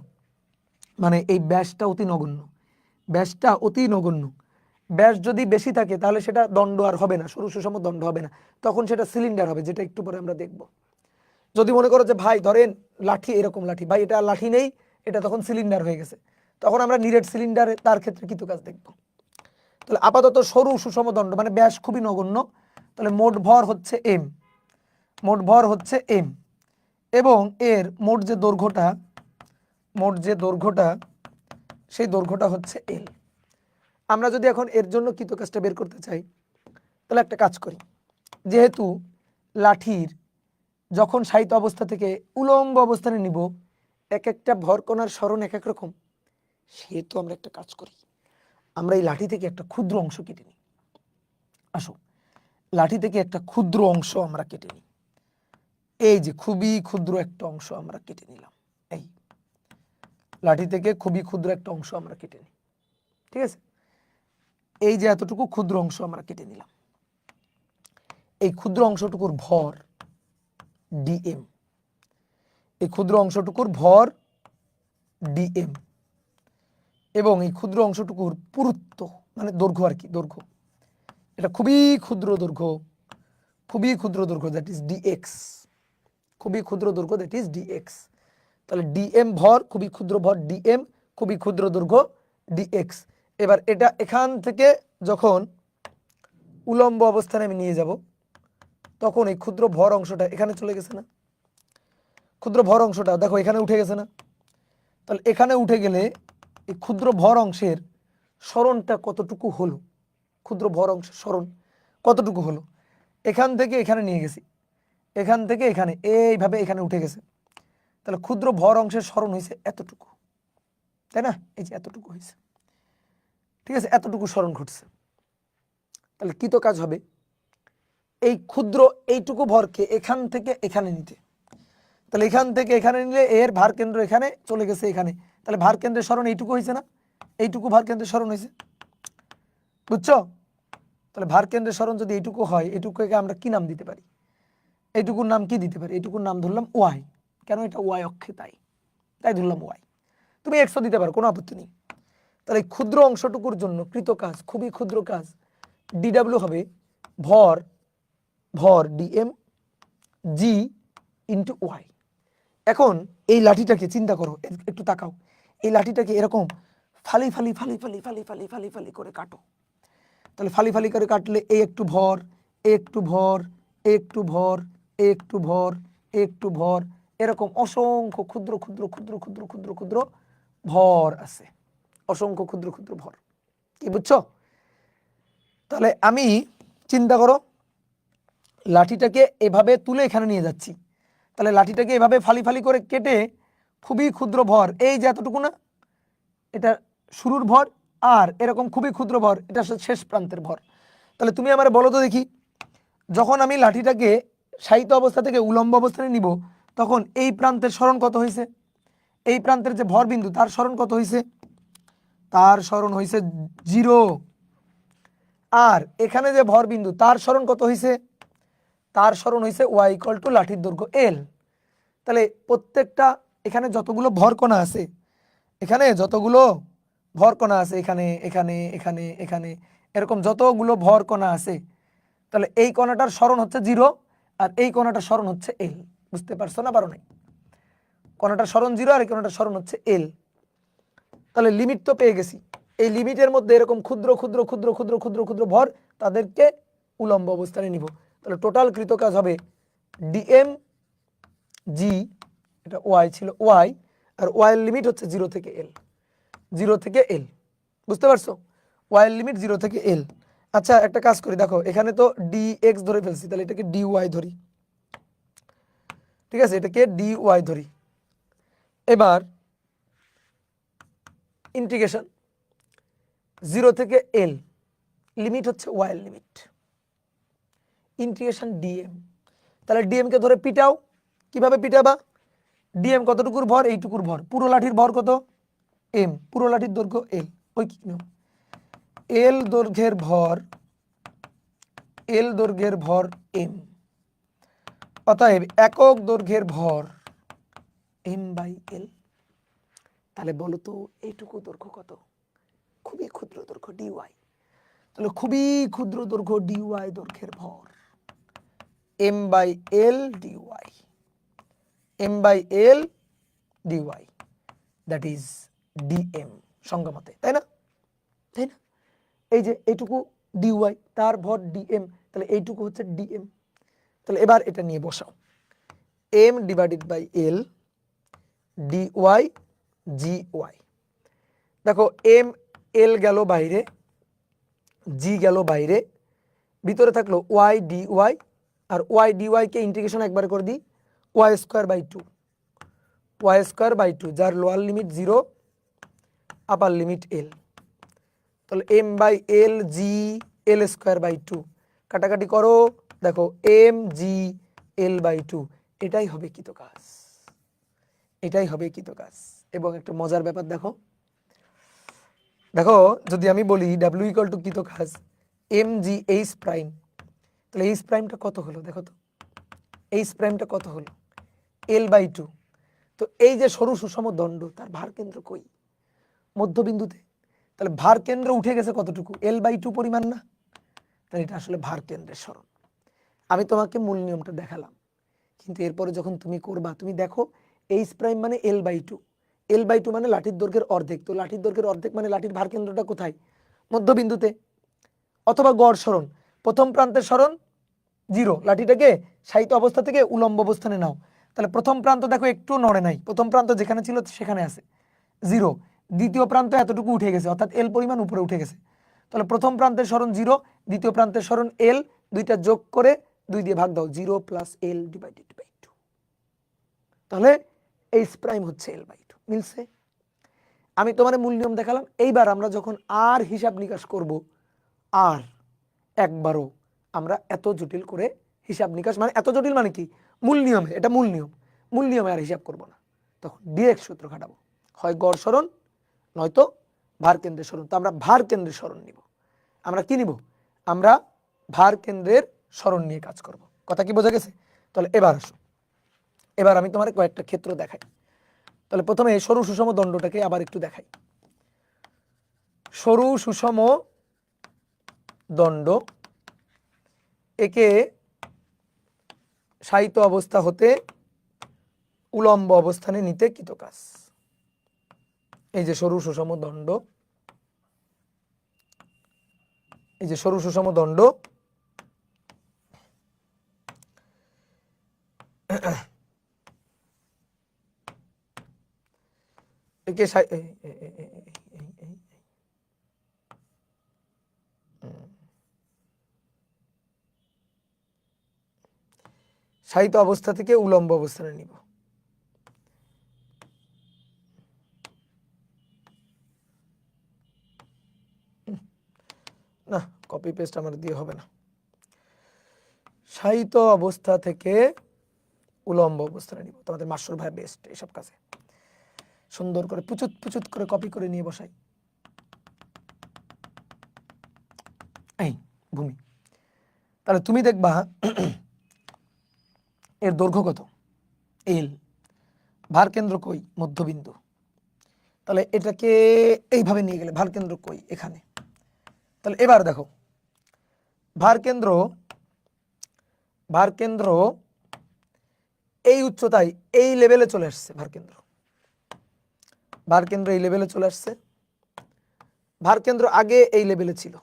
মানে এই ব্যাসটা অতি নগণ্য, ব্যাসটা অতি নগণ্য। ব্যাস যদি বেশি থাকে তাহলে সেটা দণ্ড আর হবে না, সরু সুষম দণ্ড হবে না, তখন সেটা সিলিন্ডার হবে, যেটা একটু পরে আমরা দেখব। যদি মনে করো যে ভাই ধরেন লাঠি এরকম লাঠি, ভাই এটা লাঠি নেই, এটা তখন সিলিন্ডার হয়ে গেছে, তখন আমরা নিরেট সিলিন্ডারে তার ক্ষেত্রে কৃত কাজ দেখব। তাহলে আপাতত সরু সুষম দণ্ড মানে ব্যাস খুবই নগণ্য, তাহলে মোট ভর হচ্ছে এম, মোট ভর হচ্ছে এম, এবং এর মোট যে দৈর্ঘ্যটা, মোট যে দৈর্ঘ্যটা সেই দৈর্ঘ্যটা হচ্ছে এল। আমরা যদি এখন এর জন্য কৃত কাজটা বের করতে চাই, তাহলে একটা কাজ করি। যেহেতু লাঠির যখন শায়িত অবস্থা থেকে উলম্ব অবস্থানে নিব, এক একটা ভরকণার সরণ এক এক রকম, সেহেতু আমরা একটা কাজ করি, আমরা এই লাঠি থেকে একটা ক্ষুদ্র অংশ কেটে নিই। আসো লাঠি থেকে একটা ক্ষুদ্র অংশ আমরা কেটে নিই। এই যে খুবই ক্ষুদ্র একটা অংশ আমরা কেটে নিলাম, এই লাঠি থেকে খুবই ক্ষুদ্র একটা অংশ আমরা কেটে নিই, ঠিক আছে? এই যে এতটুকু ক্ষুদ্র অংশ আমরা কেটে নিলাম, এই ক্ষুদ্র অংশটুকুর ভর ডিএম, এই ক্ষুদ্র অংশটুকুর ভর ডিএম, এবং এই ক্ষুদ্র অংশটুকুর পুরুত্ব মানে দৈর্ঘ্য আর কি, দৈর্ঘ্য, এটা খুবই ক্ষুদ্র দৈর্ঘ্য, খুবই ক্ষুদ্র দৈর্ঘ্য, দ্যাট ইজ ডিএক্স, খুবই ক্ষুদ্র দৈর্ঘ্য, দ্যাট ইজ ডিএক্স। তাহলে ডিএম ভর, খুবই ক্ষুদ্র ভর ডিএম, খুবই ক্ষুদ্র দৈর্ঘ্য ডিএক্স। এবার এটা এখান থেকে যখন উলম্ব অবস্থানে আমি নিয়ে যাব, তখন এই ক্ষুদ্র ভর অংশটা এখানে চলে গেছে না? ক্ষুদ্র ভর অংশটা দেখো এখানে উঠে গেছে না, তাহলে এখানে উঠে গেলে এই ক্ষুদ্র ভর অংশের সরণটা কতটুকু হলো, ক্ষুদ্র ভর অংশের সরণ কতটুকু হলো, এখান থেকে এখানে নিয়ে গেছি, এখান থেকে এখানে এইভাবে এখানে উঠে গেছে, তাহলে ক্ষুদ্র ভর অংশের সরণ হয়েছে এতটুকু, তাই না? এই যে এতটুকু হয়েছে, ঠিক আছে, এতটুকু সরণ ঘটছে। তাহলে কি তো কাজ হবে, এই ক্ষুদ্র এইটুকু ভরকে এখান থেকে এখানে নিতে, তাহলে এখান থেকে এখানে নিলে এর ভার কেন্দ্র এখানে চলে গেছে এখানে, তাহলে ভার কেন্দ্রের সরণ এইটুকু হয়েছে না, এইটুকু ভার কেন্দ্রের সরণ হয়েছে, বুঝছো? তাহলে ভার কেন্দ্রের সরণ যদি এইটুকু হয়, এইটুকুকে আমরা কি নাম দিতে পারি, এইটুকুর নাম কি দিতে পারি, এইটুকুর নাম ধরলাম ওয়াই, কেন এটা ওয়াই অক্ষে তাই, তাই ধরলাম ওয়াই। তুমি এক্সও দিতে পারো, কোনো আপত্তি নেই। তাহলে এই ক্ষুদ্র অংশটুকুর জন্য কৃত কাজ, খুবই ক্ষুদ্র কাজ, ডিডাব্লিউ হবে ভর, ভর ডিএম জি ইন্টু ওয়াই। এখন এই লাঠিটাকে চিন্তা করো, একটু তাকাও, এই লাঠিটাকে এরকম ফালি ফালি ফালি ফালি ফালি ফালি ফালি ফালি করে কাটো, তাহলে ফালি ফালি করে কাটলে এই একটু ভর, একটু ভর, একটু ভর, একটু ভর, একটু ভর, এরকম অসংখ্য ক্ষুদ্র ক্ষুদ্র ক্ষুদ্র ক্ষুদ্র ক্ষুদ্র ক্ষুদ্র ভর আছে, অসংখ্য ক্ষুদ্র ক্ষুদ্র ভর, কি বুঝছো? তাহলে আমি চিন্তা করো, লাঠিটাকে এভাবে তুলে এখানে নিয়ে যাচ্ছি, তাহলে লাঠিটাকে এভাবে ফালি ফালি করে কেটে খুবই ক্ষুদ্র ভর, এই যে এতটুকু না, এটা শুরুর ভর, আর এরকম খুবই ক্ষুদ্র ভর, এটা শেষ প্রান্তের ভর। তাহলে তুমি আমার বলো তো দেখি, যখন আমি লাঠিটাকে শায়িত অবস্থা থেকে উলম্ব অবস্থানে নিব, তখন এই প্রান্তের সরণ কত হয়েছে, এই প্রান্তের যে ভর বিন্দু তার সরণ কত হয়েছে, তার সরণ হয়েছে 0, আর এখানে যে ভর বিন্দু তার সরণ কত হয়েছে, তার সরণ হয়েছে ওয়াই ইকুয়াল টু লাঠির দৈর্ঘ্য এল। তাহলে প্রত্যেকটা এখানে যতগুলো ভর কণা আছে, এখানে যতগুলো ভর কণা আছে, এখানে এখানে এখানে এখানে এরকম যতগুলো ভর কণা আছে, তাহলে এই কণাটার সরণ হচ্ছে 0, আর এই কণাটার সরণ হচ্ছে এল। বুঝতে পারছো না, পারো নাই? কণাটার সরণ 0 আর এই কণাটার সরণ হচ্ছে এল। তাহলে লিমিট তো পেয়ে গেছি, এই লিমিটের মধ্যে এরকম ক্ষুদ্র ক্ষুদ্র ক্ষুদ্র ক্ষুদ্র ক্ষুদ্র ক্ষুদ্র ভর, তাদেরকে উলম্ব অবস্থানে নিব। তাহলে টোটাল কৃত কাজ হবে ডিএম জি, এটা ওয়াই ছিল, ওয়াই, আর ওয়াইয়ের লিমিট হচ্ছে 0 থেকে এল, 0 থেকে এল, বুঝতে পারছো? ওয়াইয়ের লিমিট 0 থেকে এল। আচ্ছা একটা কাজ করি, দেখো এখানে তো ডি এক্স ধরে ফেলছি, তাহলে এটাকে ডি ওয়াই ধরি, ঠিক আছে, এটাকে ডি ওয়াই ধরি। এবার ইন্টিগ্রেশন 0 থেকে এল, লিমিট হচ্ছে ওয়াইয়ের লিমিট, ইন্টিগ্রেশন ডিএম, তাহলে ডিএম কে ধরে পিটাও, কিভাবে পিটাবা, ডিএম কতটুকুর ভর, এইটুকুর ভর, পুরো লাঠির ভর কত এম, পুরো লাঠির দৈর্ঘ্য এল, ওই কি নিয়ম, এল দৈর্ঘ্যের ভর, এল দৈর্ঘ্যের ভর এম, অতএব একক দৈর্ঘ্যের ভর এম বাই এল। তাহলে বলো তো এইটুকু দৈর্ঘ্য কত, খুবই ক্ষুদ্র দৈর্ঘ্য ডিওয়াই, তাহলে খুবই ক্ষুদ্র দৈর্ঘ্য ডিওয়াই দৈর্ঘ্যের ভর m by L dy, m by L dy, that is dm সংজ্ঞা মতে, তাই না? তাই না? এই যে এইটুকু ডিওয়াই, তার ভর ডিএম, তাহলে এইটুকু হচ্ছে ডিএম। তাহলে এবার এটা নিয়ে বসাও, M divided by L D Y G. দেখো এম এল গেল বাইরে, জি গেল বাইরে, ভিতরে থাকলো ওয়াই ডি ওয়াই, আর ওয়াই ডি ওয়াইকে ইন্টিগ্রেশন একবার করে দিই, Y square by 2, Y square by 2, যার lower limit 0, upper limit L. তাহলে M by L G L square by 2, কাটাকাটি করো, দেখো এম জি এল বাই 2, এটাই হবে কৃত কাজ, এটাই হবে কৃত কাজ। এবং একটা মজার ব্যাপার দেখো, দেখো যদি আমি বলি ডাব্লিউ ইকুয়াল টু কৃত কাজ এম জি এইচ প্রাইম, তাহলে এইচ প্রাইমটা কত হলো দেখো তো, এইচ প্রাইমটা কত হলো এল বাই 2। তো এই যে সরু সুষম দণ্ড, তার ভার কেন্দ্র কই, মধ্যবিন্দুতে, তাহলে ভার কেন্দ্র উঠে গেছে কতটুকু, এল বাই 2 পরিমাণ না, তাহলে এটা আসলে ভার কেন্দ্রের সরণ। আমি তোমাকে মূল নিয়মটা দেখালাম, কিন্তু এরপরে যখন তুমি করবা, তুমি দেখো এইচ প্রাইম মানে এল বাই 2, এল বাই 2 মানে লাঠির দৈর্ঘ্যের অর্ধেক, তো লাঠির দৈর্ঘ্যের অর্ধেক মানে লাঠির ভার কেন্দ্রটা কোথায়, মধ্যবিন্দুতে, অথবা গড় সরণ, প্রথম প্রান্তের সরণ 0, লাঠিটাকে শায়িত অবস্থা থেকে উলম্ব অবস্থানে নাও, তাহলে প্রথম প্রান্ত দেখো একটু নড়ে নাই, প্রথম প্রান্ত যেখানে ছিল সেখানে আছে 0, দ্বিতীয় প্রান্ত এতটুকু উঠে গেছে, অর্থাৎ এল পরিমাণ উপরে উঠে গেছে। তাহলে প্রথম প্রান্তের সরণ 0, দ্বিতীয় প্রান্তের সরণ এল, দুইটা যোগ করে 2 দিয়ে ভাগ দাও, 0 + l / 2। তাহলে এইচ প্রাইম হচ্ছে l/2। মিলছে? আমি তোমার মূল নিয়ম দেখালাম। এইবার আমরা যখন আর হিসাব নিকাশ করব, আর একবারও আমরা এত জটিল করে হিসাব নিকাশ, মানে এত জটিল মানে কি, মূল নিয়মে, এটা মূল নিয়ম, মূল নিয়মে আর হিসাব করব না, তখন ডিরেক্ট সূত্র খাটাবো, হয় গড় সরণ নয়তো ভার কেন্দ্রের সরণ। তো আমরা ভার কেন্দ্রের সরণ নিব। আমরা কি নিব? আমরা ভার কেন্দ্রের সরণ নিয়ে কাজ করব। কথা কি বোঝা গেছে? তাহলে এবার আসো, এবার আমি তোমার কয়েকটা ক্ষেত্র দেখাই। তাহলে প্রথমে সরু সুষম দণ্ডটাকে আবার একটু দেখাই। সরু সুষম দণ্ড, একে শায়িত অবস্থা হতে উলম্ব অবস্থানে নিতে কৃত কাজ। এই যে সরু সুষম দণ্ড, এই যে সরু সুষম দণ্ড, একে শায়িত অবস্থা থেকে উলম্ব অবস্থানে নিব। না, কপি পেস্ট আমার দিয়ে হবে না। শায়িত অবস্থা থেকে উলম্ব অবস্থানে নিব। তোমাদের মাস্টার ভাই বেস্ট এইসব কাজে, সুন্দর করে পুচুত পুচুত করে কপি করে নিয়ে বসাই। এই ভূমি, তাহলে তুমি দেখবা এর দৈর্ঘ্য কত, এল, ভার কেন্দ্র কই, মধ্যবিন্দু। তাহলে এটাকে এইভাবে নিয়ে গেলে ভার কেন্দ্র কই, এখানে। তাহলে এবার দেখো, ভার কেন্দ্র এই উচ্চতায় এই লেভেলে চলে আসছে। ভার কেন্দ্র এই লেভেলে চলে আসছে। ভার কেন্দ্র আগে এই লেভেলে ছিল,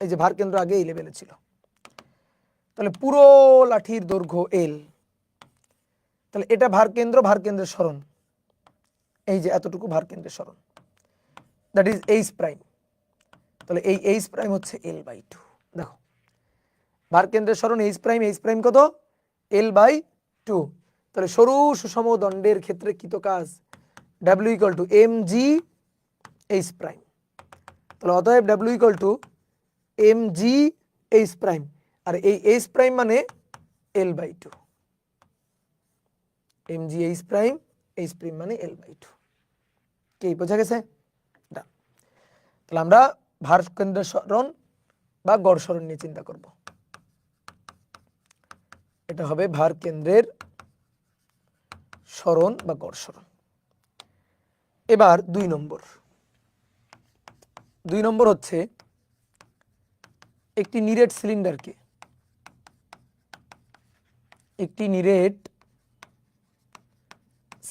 এই যে ভার কেন্দ্র আগে এই লেভেলে ছিল। তাহলে পুরো লাঠির দৈর্ঘ্য এল। তাহলে এটা ভার কেন্দ্রের সরণ, এই যে এতটুকু ভার কেন্দ্রের সরণ, দ্যাট ইজ এইচ প্রাইম। তাহলে এই এইচ প্রাইম হচ্ছে l/2। দেখো, ভার কেন্দ্রের সরণ এইচ প্রাইম কত, l/2। তাহলে সরু সুষম দণ্ডের ক্ষেত্রে কৃত কাজ W = mg h প্রাইম। তাহলে অতএব W = mg h প্রাইম, আর এই h প্রাইম মানে l/2। mg h প্রাইম মানে l/2। কি বোঝা গেছে? তাহলে আমরা ভার কেন্দ্রের সরণ বা গড় সরণ নিয়ে চিন্তা করব। এটা হবে ভার কেন্দ্রের সরণ বা গড় সরণ। এবার 2 নম্বর হচ্ছে একটি নিরেট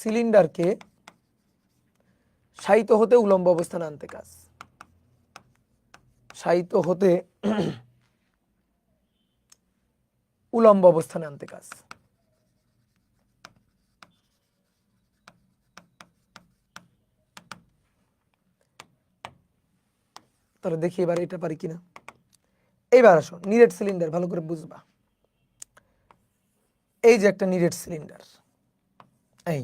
সিলিন্ডারকে শায়িত হতে উলম্ব অবস্থানে আনতে কাজ। শায়িত হতে উলম্ব অবস্থানে আনতে কাজ। তাহলে দেখি এবার এটা পারি কিনা। এইবার আসো, নিরেট সিলিন্ডার ভালো করে বুঝবা। এই যে একটা নিরেট সিলিন্ডার, এই,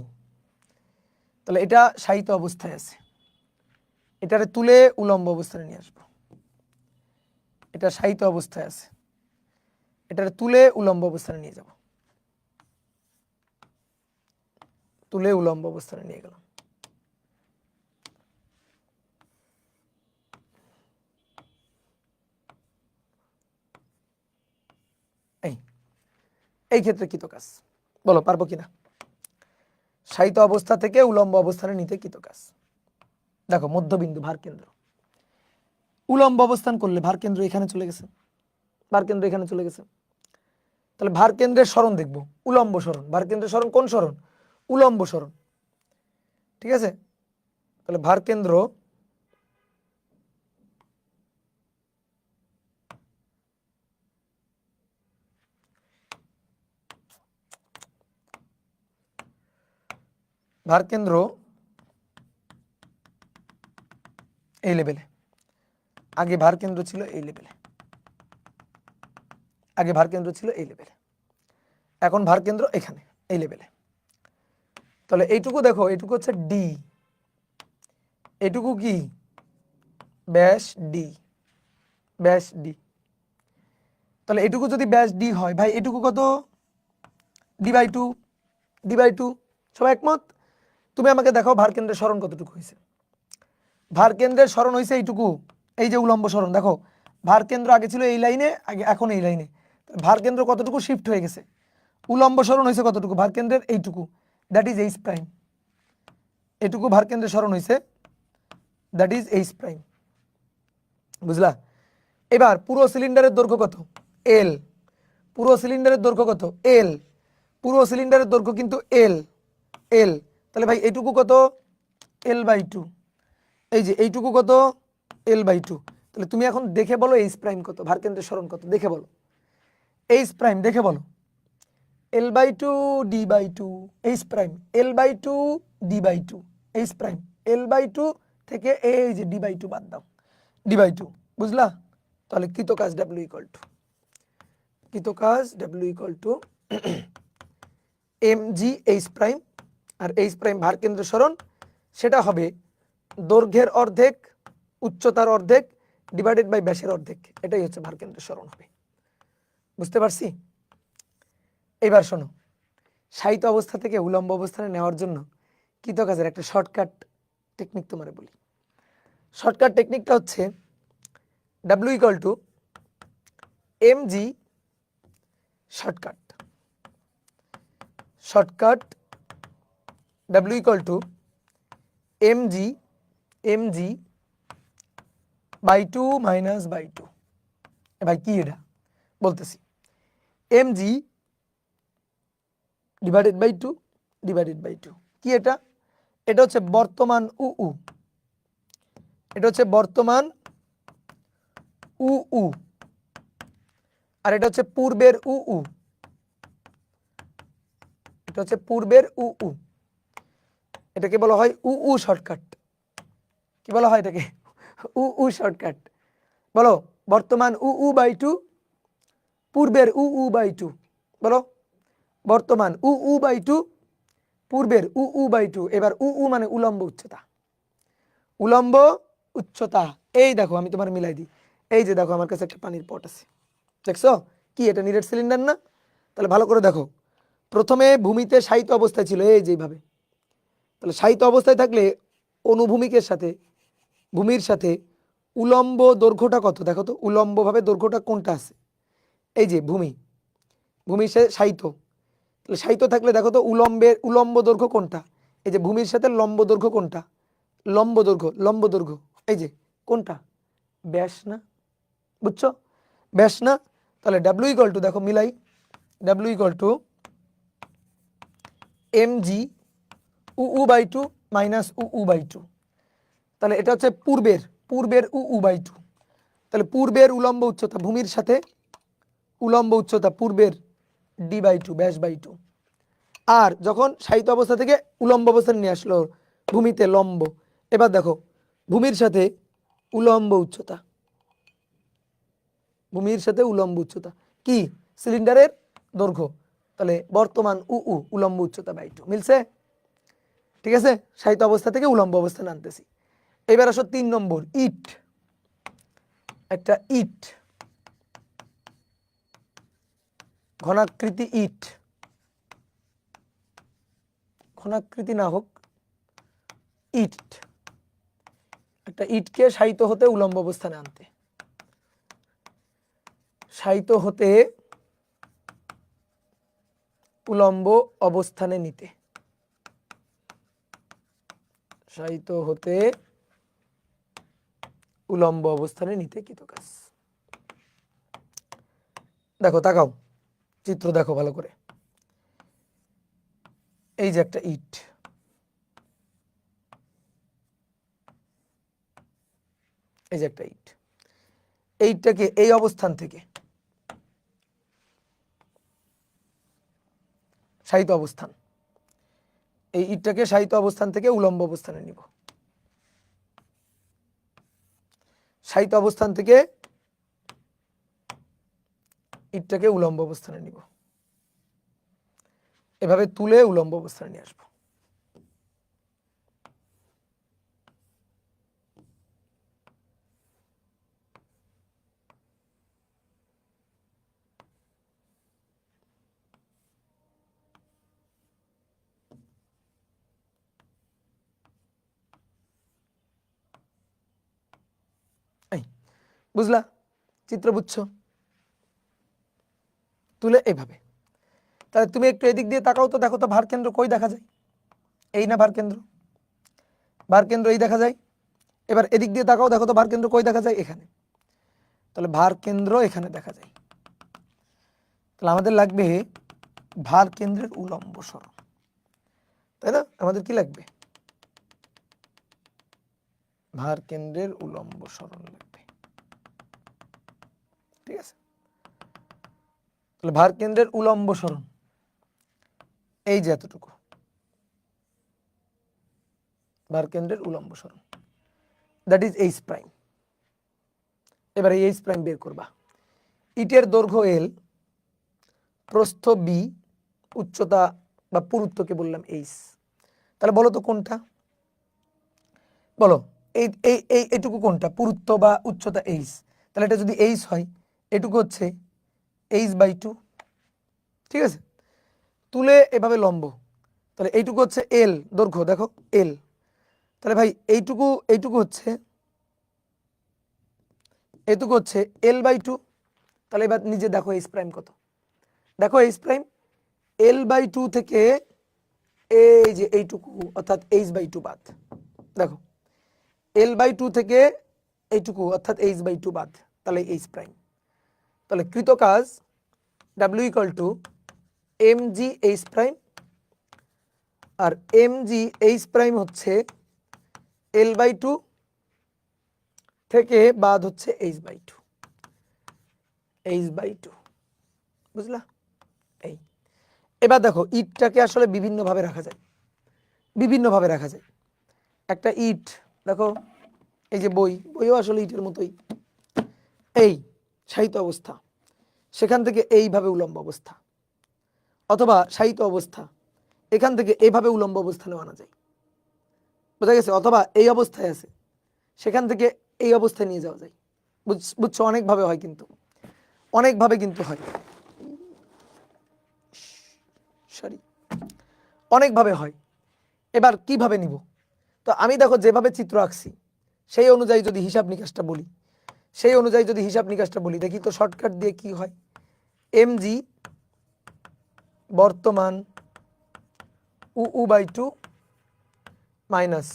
তাহলে এটা শায়িত অবস্থায় আছে, এটারে তুলে উলম্ব অবস্থানে নিয়ে আসবো। এটা শায়িত অবস্থায় আছে, এটারে তুলে উলম্ব অবস্থানে নিয়ে যাব, তুলে উলম্ব অবস্থানে নিয়ে গেলাম। এই ক্ষেত্রে কৃত কাজ, বলো পারবো কিনা? শায়িত অবস্থা থেকে উলম্ব অবস্থানে নিতে কৃত কাজ। দেখো, মধ্যবিন্দু ভার কেন্দ্র, উলম্ব অবস্থান করলে ভার কেন্দ্র এখানে চলে গেছে, তাহলে ভার কেন্দ্রের সরণ দেখবো, উলম্ব সরণ। ভার কেন্দ্রের সরণ কোন সরণ? উলম্ব সরণ। ঠিক আছে, তাহলে ভার কেন্দ্র ভারকেন্দ্র এই লেভেলে, আগে ভারকেন্দ্র ছিল এই লেভেলে, আগে ভারকেন্দ্র ছিল এই লেভেলে, এখন ভারকেন্দ্র এখানে এই লেভেলে। তাহলে এইটুকু দেখো, এইটুকু হচ্ছে ডি, এইটুকু কি ব্যাস ডি, ব্যাস ডি। তাহলে এইটুকু যদি ব্যাস ডি হয় ভাই, এটুকু কত? D by two, D by two. সবাই একমত? তুমি আমাকে দেখাও ভারকেন্দ্রের সরণ কতটুকু হয়েছে। ভারকেন্দ্রের সরণ হয়েছে এইটুকু, এই যে উলম্ব সরণ দেখো, ভারকেন্দ্র আগে ছিল এই লাইনে, আগে এখন এই লাইনে, ভারকেন্দ্র কতটুকু শিফট হয়ে গেছে। উলম্ব সরণ হয়েছে কতটুকু ভারকেন্দ্রের? এইটুকু, দ্যাট ইজ এইচ প্রাইম। এটুকু ভারকেন্দ্রের সরণ হয়েছে, দ্যাট ইজ এইচ প্রাইম। বুঝলা? এবার পুরো সিলিন্ডারের দৈর্ঘ্য কত? এল। পুরো সিলিন্ডারের দৈর্ঘ্য কত? এল। পুরো সিলিন্ডারের দৈর্ঘ্য কিন্তু এল, এল। তাহলে ভাই এইটুকু কত? L by two. এই যে এইটুকু কত? L by two. তাহলে তুমি এখন দেখে বলো এইচ প্রাইম কত, ভারকেন্দ্রের সরণ কত দেখে বলো। এইচ প্রাইম দেখে বলো। L by two D by two, H prime L by two D by two, H prime L by two থেকে এই যে ডি বাই টু বাদ দাও, ডি বাই টু। বুঝলা? তাহলে কৃতকাজ ডাব্লিউ ইকুয়াল টু, কৃতকাজ W equal to M G H prime, আর এইচ প্রাইম ভারকেন্দ্রের সরণ, সেটা হবে দৈর্ঘ্যের অর্ধেক উচ্চতার অর্ধেক ডিভাইডেড বাই ব্যাসের অর্ধেক, এটাই হচ্ছে ভারকেন্দ্রের সরণ হবে। বুঝতে পারছি? এবার শোনো, শায়িত অবস্থা থেকে উলম্ব অবস্থানে নেওয়ার জন্য কৃতকাজের একটা শর্টকাট টেকনিক তোমারে বলি। শর্টকাট টেকনিকটা হচ্ছে W equal to M G shortcut, shortcut W equal to M G by two minus by two. ভাই কি এটা বলতেছি, M G divided by two, divided by two. কি এটা? এটা হচ্ছে বর্তমান উ, এটা হচ্ছে বর্তমান উ, আর এটা হচ্ছে পূর্বের উ, এটা হচ্ছে পূর্বের উ। এটাকে বলা হয় উ শর্টকাট। কি বলা হয় এটাকে? উ শর্টকাট। বলো, বর্তমান উ বাই টু, পূর্বের উ বাই টু। বলো, বর্তমান উ বাই টু, পূর্বের উ বাই টু। এবার উ মানে উলম্ব উচ্চতা, উলম্ব উচ্চতা। এই দেখো আমি তোমার মিলাই দিই, এই যে দেখো আমার কাছে একটা পানির পট আছে, দেখছো? কি এটা নিরেট সিলিন্ডার না? তাহলে ভালো করে দেখো, প্রথমে ভূমিতে শায়িত অবস্থায় ছিল এই যেভাবে। তাহলে শায়িত অবস্থায় থাকলে অনুভূমিকের সাথে, ভূমির সাথে উলম্ব দৈর্ঘ্যটা কত দেখো তো, উলম্বভাবে দৈর্ঘ্যটা কোনটা আছে? এই যে ভূমি, ভূমির সাথে শায়িত। তাহলে শায়িত থাকলে দেখো তো উলম্ব দৈর্ঘ্য কোনটা? এই যে ভূমির সাথে লম্ব দৈর্ঘ্য কোনটা? লম্ব দৈর্ঘ্য, লম্ব দৈর্ঘ্য এই যে কোনটা? ব্যাস না? বুঝছো? ব্যাস না? তাহলে ডাব্লিউ ইকুয়াল টু দেখো মিলাই, W equal to M G U by two minus U by two. তাহলে এটা হচ্ছে পূর্বের উ বাই টু। তাহলে পূর্বের উলম্ব উচ্চতা, ভূমির সাথে উলম্ব উচ্চতা পূর্বের ডি বাই টু, ব্যাস বাই টু। আর যখন শায়িত অবস্থা থেকে উলম্ব অবস্থায় নিয়ে আসলো ভূমিতে লম্ব, এবার দেখো ভূমির সাথে উলম্ব উচ্চতা, ভূমির সাথে উলম্ব উচ্চতা কি? সিলিন্ডারের দৈর্ঘ্য। তাহলে বর্তমান উলম্ব উচ্চতা বাই টু। মিলছে? ঠিক আছে? শায়িত অবস্থা থেকে উলম্ব অবস্থানে আনতেছি। এবার আসো 3 নম্বর, ইট। একটা ইট, ঘনাকৃতি ইট, ঘনাকৃতি না হোক ইট, একটা ইটকে শায়িত হতে উলম্ব অবস্থানে আনতে, শায়িত হতে উলম্ব অবস্থানে নিতে, শায়িত হতে উলম্ব অবস্থানে নিতে কৃতকাজ। দেখো তাকাও, চিত্র দেখো ভালো করে। এই যে একটা ইট, এই যে একটা ইট, এইটাকে এই অবস্থান থেকে শায়িত অবস্থান, এই ইটটাকে সাহিত্য অবস্থান থেকে উলম্ব অবস্থানে নিব, সাহিত্য অবস্থান থেকে ইটটাকে উলম্ব অবস্থানে নিব, এভাবে তুলে উলম্ব অবস্থানে নিয়ে আসবো। বুঝলা? চিত্র বুঝছো? তুলে এইভাবে, তাহলে তুমি একটু এদিক দিয়ে তাকাও তো, দেখো তো ভার কেন্দ্র কই দেখা যায়? এই না ভার কেন্দ্র, ভার কেন্দ্র এই দেখা যায়। এবার এদিক দিয়ে তাকাও, দেখো তো ভার কেন্দ্র কই দেখা যায়? এখানে। তাহলে ভার কেন্দ্র এখানে দেখা যায়। তাহলে আমাদের লাগবে ভার কেন্দ্রের উলম্ব সরণ, তাই না? আমাদের কি লাগবে? ভার কেন্দ্রের উলম্ব সরণ লাগবে, ঠিক আছে? তাহলে ভার কেন্দ্রের উলম্ব সরণ এই যে এতটুকু, ভার কেন্দ্রের উলম্ব সরণ, দ্যাট ইজ এইচ প্রাইম। এবারে এইচ প্রাইম বের করবা। ইটের দৈর্ঘ্য এল, প্রস্থ বি, উচ্চতা বা পুরুত্বকে বললাম এইচ। তাহলে বলো তো কোনটা? বলো, এই এই এই এটুকু কোনটা? পুরুত্ব বা উচ্চতা এইচ। তাহলে এটা যদি এইচ হয়, এটুকু হচ্ছে h/2, ঠিক আছে? তুলে এভাবে লম্ব, তাহলে এইটুকু হচ্ছে এল দৈর্ঘ্য, দেখো এল। তাহলে ভাই এইটুকু হচ্ছে l/2। তাহলে এবার নিজে দেখো এইচ প্রাইম কত। দেখো এইচ প্রাইম l/2 থেকে এই যে এইটুকু অর্থাৎ h/2 বাদ। দেখো l/2 থেকে এইটুকু অর্থাৎ h/2 বাদ, তাহলে এইচ প্রাইম। তাহলে কৃত কাজ W = mg এইচ প্রাইম, আর mg এইচ প্রাইম হচ্ছে l/2 থেকে বাদ হচ্ছে h/2, h/2, বুঝলা? এই এবার দেখো ইটটাকে আসলে বিভিন্নভাবে রাখা যায়, বিভিন্নভাবে রাখা যায়। একটা ইট দেখো, এই যে বইও আসলে ইটের মতোই, এই শায়িত অবস্থা, সেখান থেকে এইভাবে উলম্ব অবস্থা, অথবা শায়িত অবস্থা, এখান থেকে এইভাবে উলম্ব অবস্থানেও আনা যায়, বোঝা গেছে? অথবা এই অবস্থায় আছে, সেখান থেকে এই অবস্থায় নিয়ে যাওয়া যায়। বুঝছো? অনেকভাবে হয়, কিন্তু অনেকভাবে কিন্তু হয়, সরি, অনেকভাবে হয়। এবার কিভাবে নিব? তো আমি দেখো যেভাবে চিত্র আঁকছি সেই অনুযায়ী যদি হিসাব নিকাশটা বলি, দেখি তো শর্টকাট দিয়ে কি হয়। mg বর্তমান u/2 মাইনাস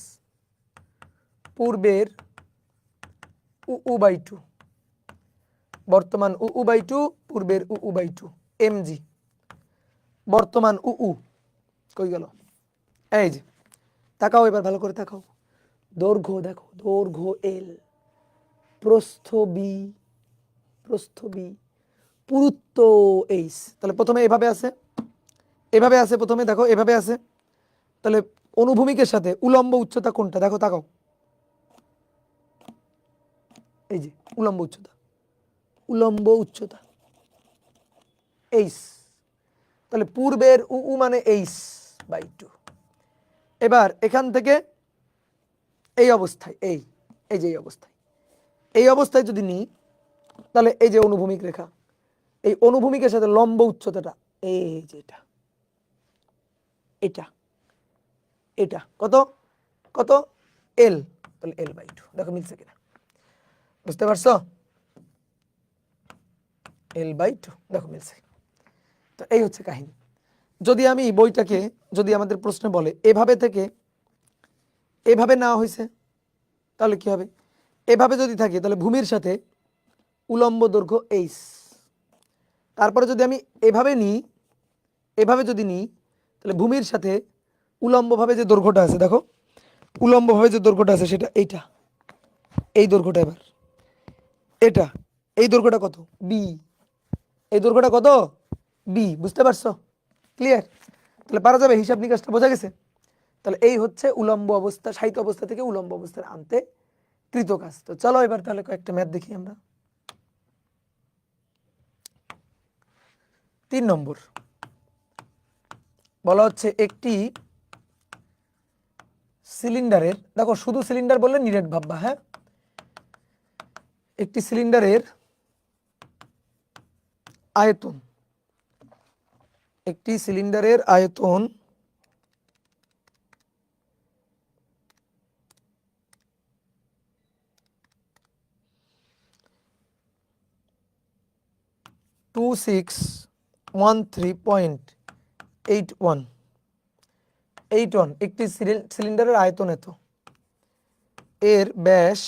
পূর্বের u/2, বর্তমান u/2 পূর্বের u/2, mg বর্তমান কই গেল? এই যে তাকাও, এবার ভালো করে তাকাও। দৈর্ঘ্য দেখো, দৈর্ঘ্য এল, প্রস্থ বি, পুরুত্ব এইচ। তাহলে প্রথমে এভাবে আছে, প্রথমে দেখো এভাবে আছে। তাহলে অনুভূমিকের সাথে উলম্ব উচ্চতা কোনটা? দেখো তাকাও, এই যে উলম্ব উচ্চতা এইচ। তাহলে পূর্বের মানে h/2। এবার এখান থেকে এই অবস্থায়, এই অবস্থায় যদি নিই, তাহলে এই যে অনুভূমিক রেখা, এই অনুভূমিকের সাথে লম্ব উচ্চতাটা এই যে এটা কত এল। তাহলে l/2, দেখো মিলছে কিনা, বুঝতে পারছো? l/2, দেখো মিলছে। তো এই হচ্ছে কাহিনী। যদি আমি বইটাকে, যদি আমাদের প্রশ্ন বলে এভাবে থেকে এভাবে নেওয়া হয়েছে, তাহলে কি হবে? এভাবে যদি থাকে তাহলে ভূমির সাথে উলম্ব দৈর্ঘ্য এইচ। তারপরে যদি আমি এভাবে যদি নিই, তাহলে ভূমির সাথে উলম্বভাবে যে দৈর্ঘ্যটা আছে, দেখো উলম্বভাবে যে দৈর্ঘ্যটা আছে সেটা এইটা, এই দৈর্ঘ্যটা। এবার এটা, এই দৈর্ঘ্যটা কত? বি। এই দৈর্ঘ্যটা কত? বি। বুঝতে পারছো? ক্লিয়ার? তাহলে পারা যাবে, হিসাব নিকাশটা বোঝা গেছে? তাহলে এই হচ্ছে উলম্ব অবস্থা, শায়িত অবস্থা থেকে উলম্ব অবস্থায় আনতে কৃত কাজ। তো চলো এবার তাহলে কয়েকটা ম্যাথ দেখি আমরা। 3 নম্বর বলা হচ্ছে একটি সিলিন্ডারের, দেখো শুধু সিলিন্ডার বললে নিরেট ভাববা, হ্যাঁ, একটি সিলিন্ডারের আয়তন, একটি সিলিন্ডারের আয়তন 2613.81 একটি সিলিন্ডারের আয়তন এত, এর ব্যাস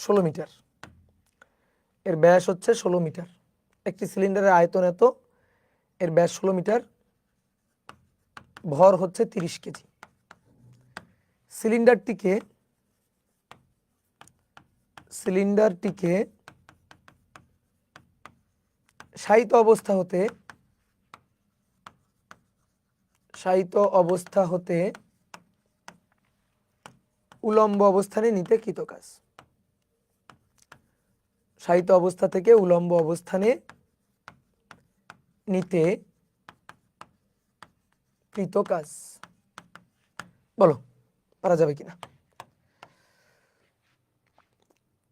16 মিটার, এর ব্যাস হচ্ছে 16 মিটার। একটি সিলিন্ডারের আয়তন এত, এর ব্যাস 16 মিটার, ভর হচ্ছে 30 কেজি। সিলিন্ডারটিকে শায়িত অবস্থা হতে উলম্ব অবস্থানে নিতে কৃত কাজ। শায়িত অবস্থা থেকে উলম্ব অবস্থানে নিতে কৃত কাজ। বলো পারা যাবে কিনা?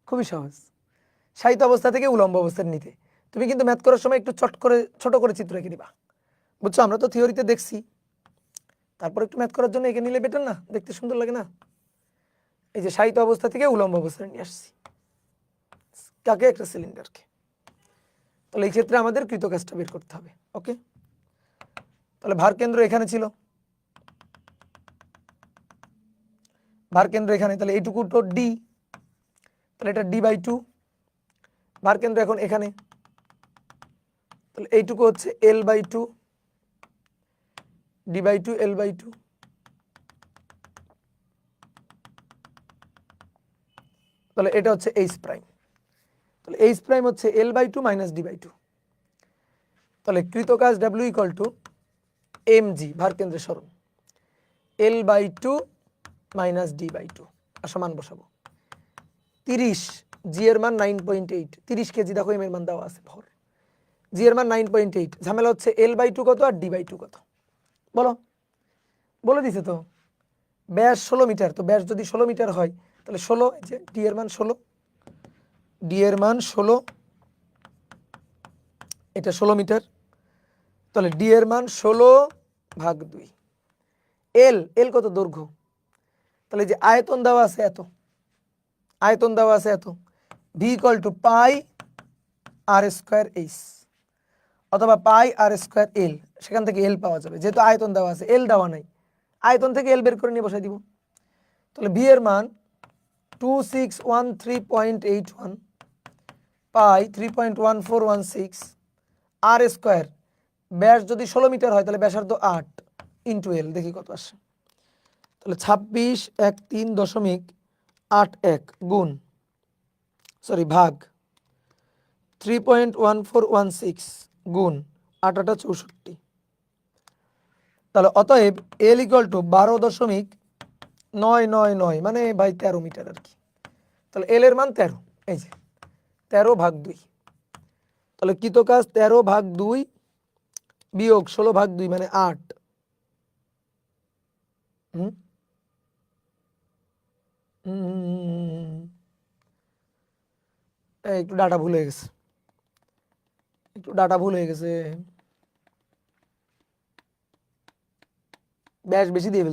খুবই সহজ। শায়িত অবস্থা থেকে উলম্ব অবস্থানে নিতে, তুমি কিন্তু ম্যাথ করার সময় একটু ছোট করে চিত্র এঁকে দিবা, বুঝছো? আমরা তো থিওরিতে দেখছি, তারপর একটু ম্যাথ করার জন্য এঁকে নিলে বেটার না? দেখতে সুন্দর লাগে না? এই যে শায়িত অবস্থা থেকে উলম্ব অবস্থানে নিয়ে আসছি কাকে? একটা সিলিন্ডারকে। তাহলে এই ক্ষেত্রে আমাদের কৃত কাজটা বের করতে হবে। ওকে, তাহলে ভার কেন্দ্র এখানে ছিল, ভার কেন্দ্র এখানে, তাহলে এইটুকু তো ডি, তাহলে এটা d/2। ভার কেন্দ্র এখন এখানে, তাহলে এইটুকু হচ্ছে l/2, d/2 l/2। তাহলে এটা হচ্ছে এইচ প্রাইম, তাহলে এইচ প্রাইম হচ্ছে l/2 মাইনাস d/2। তাহলে কৃত কাজ w ইকুয়াল টু mg, ভার কেন্দ্রের সরণ, l/2 মাইনাস d/2 আর সমান বসাবো 30, জি এর মান 9.8, 30 কেজি, দেখো এম এর মান দেওয়া আছে, ভর, জি এর মান 9.8। ঝামেলা হচ্ছে l/2 কত আর d/2 কত, বলো? বলে দিছে তো, ব্যাস 16 মিটার, তো ব্যাস যদি 16 মিটার হয় তাহলে 16, এই যে ডি এর মান 16, ডি এর মান 16, এটা 16 মিটার, তাহলে ডি এর মান 16/2। এল কত? দৈর্ঘ্য, তাহলে যে আয়তন দেওয়া আছে এত, আয়তন দেওয়া আছে এত, V equal to pi R square H অথবা পাই আর স্কোয়ার এল, সেখান থেকে এল পাওয়া যাবে, যেহেতু আয়তন দেওয়া আছে, এল দেওয়া নাই, আয়তন থেকে এল বের করে নিয়ে বসাই দিব। তাহলে ভি এর মান 2613.81 পাই 3.1416 আর স্কোয়ার, ব্যাস যদি 16 মিটার হয় তাহলে ব্যাসার্ধ 8 ইন্টু এল, দেখি কত আসে। তাহলে 2613.81 গুণ, সরি ভাগ 3.1416 গুণ 8 8 64। তাহলে অতএব এল ইকুয়াল টু 12.999, মানে ভাই 13 মিটার আর কি। তাহলে এল এর মান 13, এই যে 13/2। তাহলে কৃত কাজ 13/2 বিয়োগ 16/2 মানে 8। একটু ডাটা ভুল হয়ে গেছে, ব্যাস বেশি দিয়ে